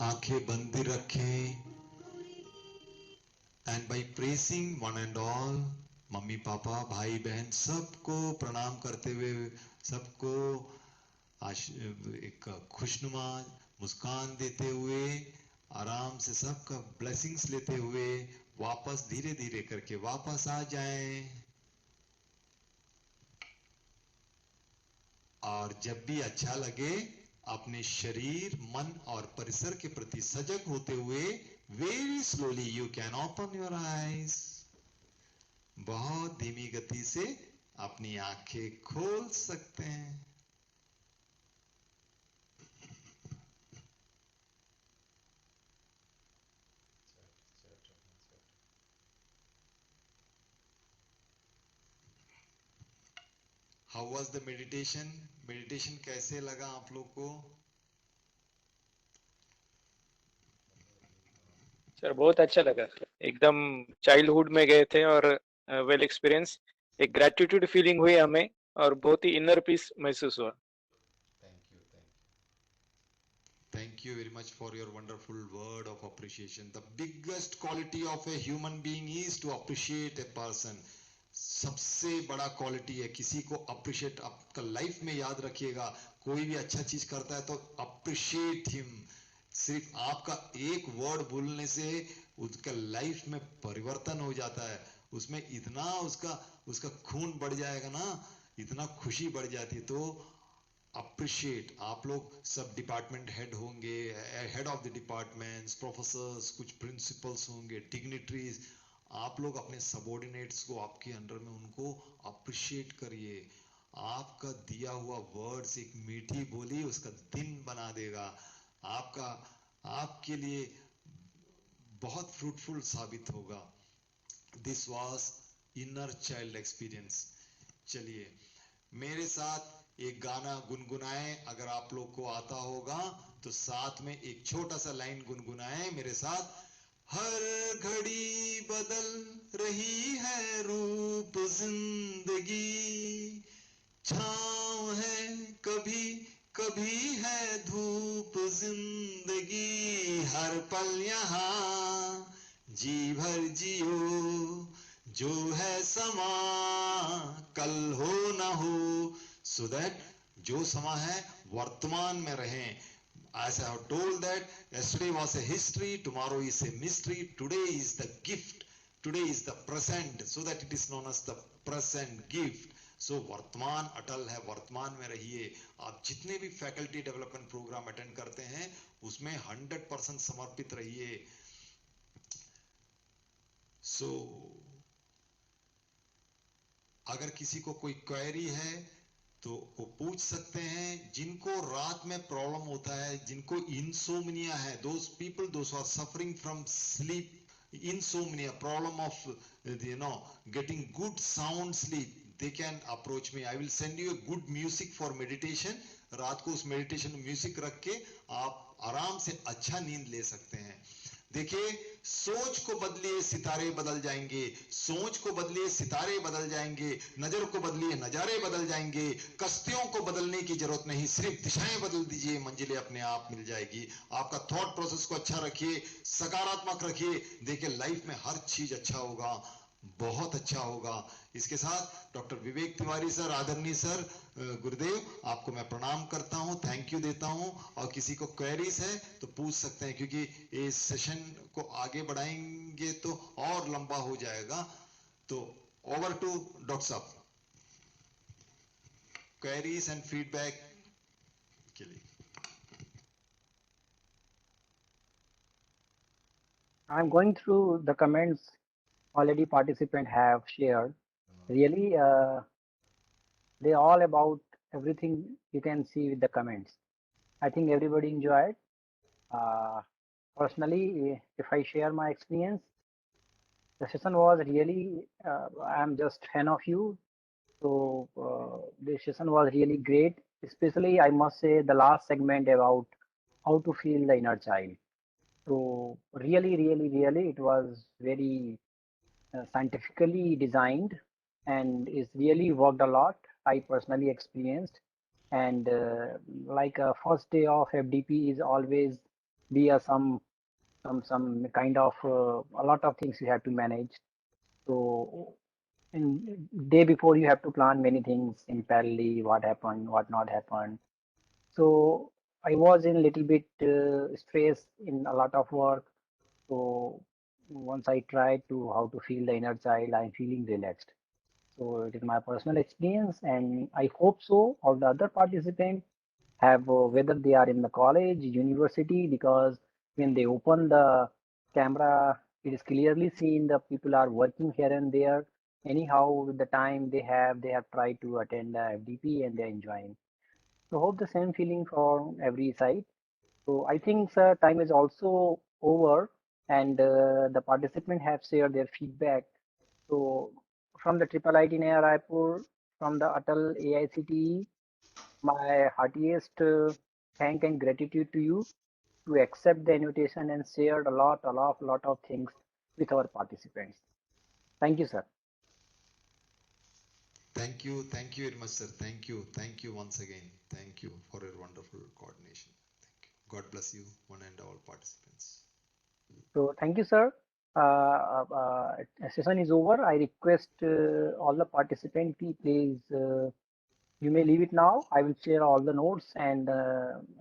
आंखें बंद रखें and by pressing one and all mummy papa भाई बहन सबको प्रणाम करते हुए सबको एक खुशनुमा मुस्कान देते हुए आराम से सबका ब्लेसिंग्स लेते हुए वापस धीरे धीरे करके वापस आ जाएं। और जब भी अच्छा लगे अपने शरीर मन और परिसर के प्रति सजग होते हुए very slowly you can open your eyes. बहुत धीमी गति से अपनी आंखें खोल सकते हैं। How was the meditation? Meditation कैसे लगा आप लोग को? सर बहुत अच्छा लगा, एकदम चाइल्डहुड में गए थे और वेल एक्सपीरियंस, एक ग्रेटिट्यूड फीलिंग हुई हमें और बहुत ही इनर पीस महसूस हुआ। Thank you very much for your wonderful word of appreciation. The biggest quality of a human being is to appreciate a person. सबसे बड़ा क्वालिटी है किसी को अप्रिशिएट। आपका लाइफ में याद रखिएगा, कोई भी अच्छा चीज करता है तो अप्रिशिएट हिम। सिर्फ आपका एक वर्ड बोलने से उसका लाइफ में परिवर्तन हो जाता है, उसमें इतना उसका खून बढ़ जाएगा ना, इतना खुशी बढ़ जाती है। तो अप्रिशिएट। आप लोग सब डिपार्टमेंट हेड होंगे, head of the departments, professors, कुछ प्रिंसिपल्स होंगे, डिग्निटरीज। आप लोग अपने सबॉर्डिनेट्स को आपके अंडर में उनको अप्रिशिएट करिए। आपका दिया हुआ वर्ड्स, एक मीठी बोली उसका दिन बना देगा, आपके लिए बहुत फ्रूटफुल साबित होगा। This was inner child experience. चलिए मेरे साथ एक गाना गुनगुनाएं, अगर आप लोग को आता होगा तो साथ में एक छोटा सा लाइन गुनगुनाएं मेरे साथ। हर घड़ी बदल रही है रूप जिंदगी, छाँव है कभी कभी है धूप जिंदगी, हर पल यहाँ जी भर जियो, जो है समा कल हो ना हो। सो दैट जो समा है वर्तमान में रहें। As I have told that yesterday was a history, tomorrow is a mystery, today is the gift, today is the present, so that it is known as the present gift. So वर्तमान अटल है, वर्तमान में रहिए। आप जितने भी फैकल्टी डेवलपमेंट प्रोग्राम अटेंड करते हैं उसमें 100% समर्पित रहिए। So अगर किसी को कोई क्वेरी है तो वो पूछ सकते हैं। जिनको रात में प्रॉब्लम होता है, जिनको इंसोम्निया है, those people those are suffering from sleep insomnia, problem of getting good sound sleep, they can approach me. I will send you a good music for meditation. रात को उस मेडिटेशन म्यूजिक रख के आप आराम से अच्छा नींद ले सकते हैं। देखिए, सोच को बदलिए सितारे बदल जाएंगे, सोच को बदलिए सितारे बदल जाएंगे, नजर को बदलिए नजारे बदल जाएंगे। कश्तियों को बदलने की जरूरत नहीं, सिर्फ दिशाएं बदल दीजिए, मंजिलें अपने आप मिल जाएगी। आपका थॉट प्रोसेस को अच्छा रखिए, सकारात्मक रखिए, देखिए लाइफ में हर चीज अच्छा होगा। बहुत अच्छा होगा। इसके साथ डॉक्टर विवेक तिवारी सर, आदरणीय सर, गुरुदेव आपको मैं प्रणाम करता हूं, थैंक यू देता हूं। और किसी को क्वेरीज है तो पूछ सकते हैं, क्योंकि इस सेशन को आगे बढ़ाएंगे तो और लंबा हो जाएगा। तो ओवर टू डॉक्टर साहब, क्वेरीज एंड फीडबैक के लिए। I'm going through the comments already participant have shared. Really, they all about everything you can see with the comments. I think everybody enjoyed. Personally, if I share my experience, the session was really, I'm just fan of you. So the session was really great. Especially, I must say the last segment about how to feel the inner child. So really, really, really, it was very scientifically designed and is really worked a lot. I personally experienced, and like a first day of FDP is always be a some kind of a lot of things you have to manage. So in day before you have to plan many things in parallel, what happened, what not happened. So I was in a little bit stress in a lot of work. So once I tried to how to feel the inner child, I'm feeling relaxed. So it is my personal experience, and I hope so all the other participants have whether they are in the college, university, because when they open the camera, it is clearly seen the people are working here and there. Anyhow, with the time they have tried to attend the FDP and they're enjoying. So hope the same feeling from every side. So I think sir, time is also over, and the participants have shared their feedback. So from the Triple IT Naya Raipur, from the Atal AICTE, my heartiest thank and gratitude to you to accept the invitation and shared lot of things with our participants. Thank you, sir. Thank you very much, sir. Thank you once again. Thank you for your wonderful coordination. Thank you. God bless you, one and all participants. So thank you, sir. Session is over. I request all the participants, please, you may leave it now. I will share all the notes and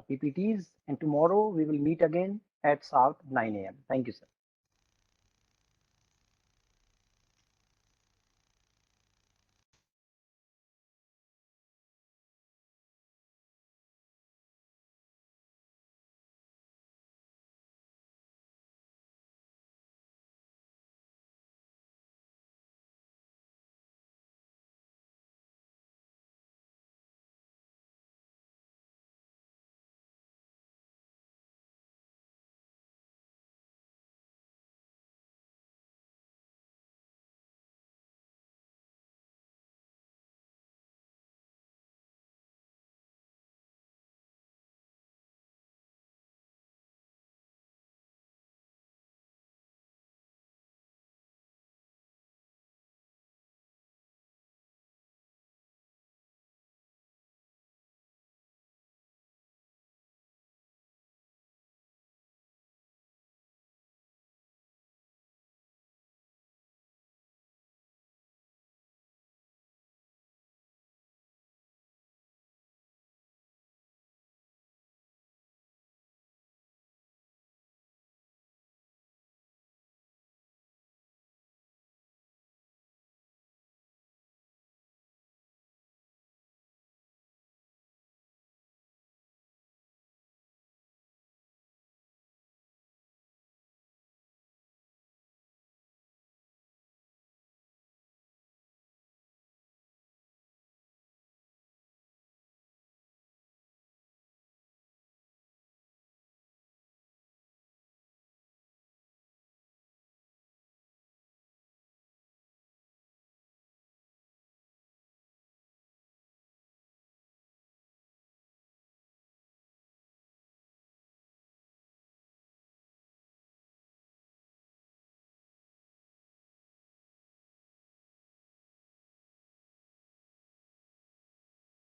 PPTs, and tomorrow we will meet again at sharp 9 a.m. Thank you, sir.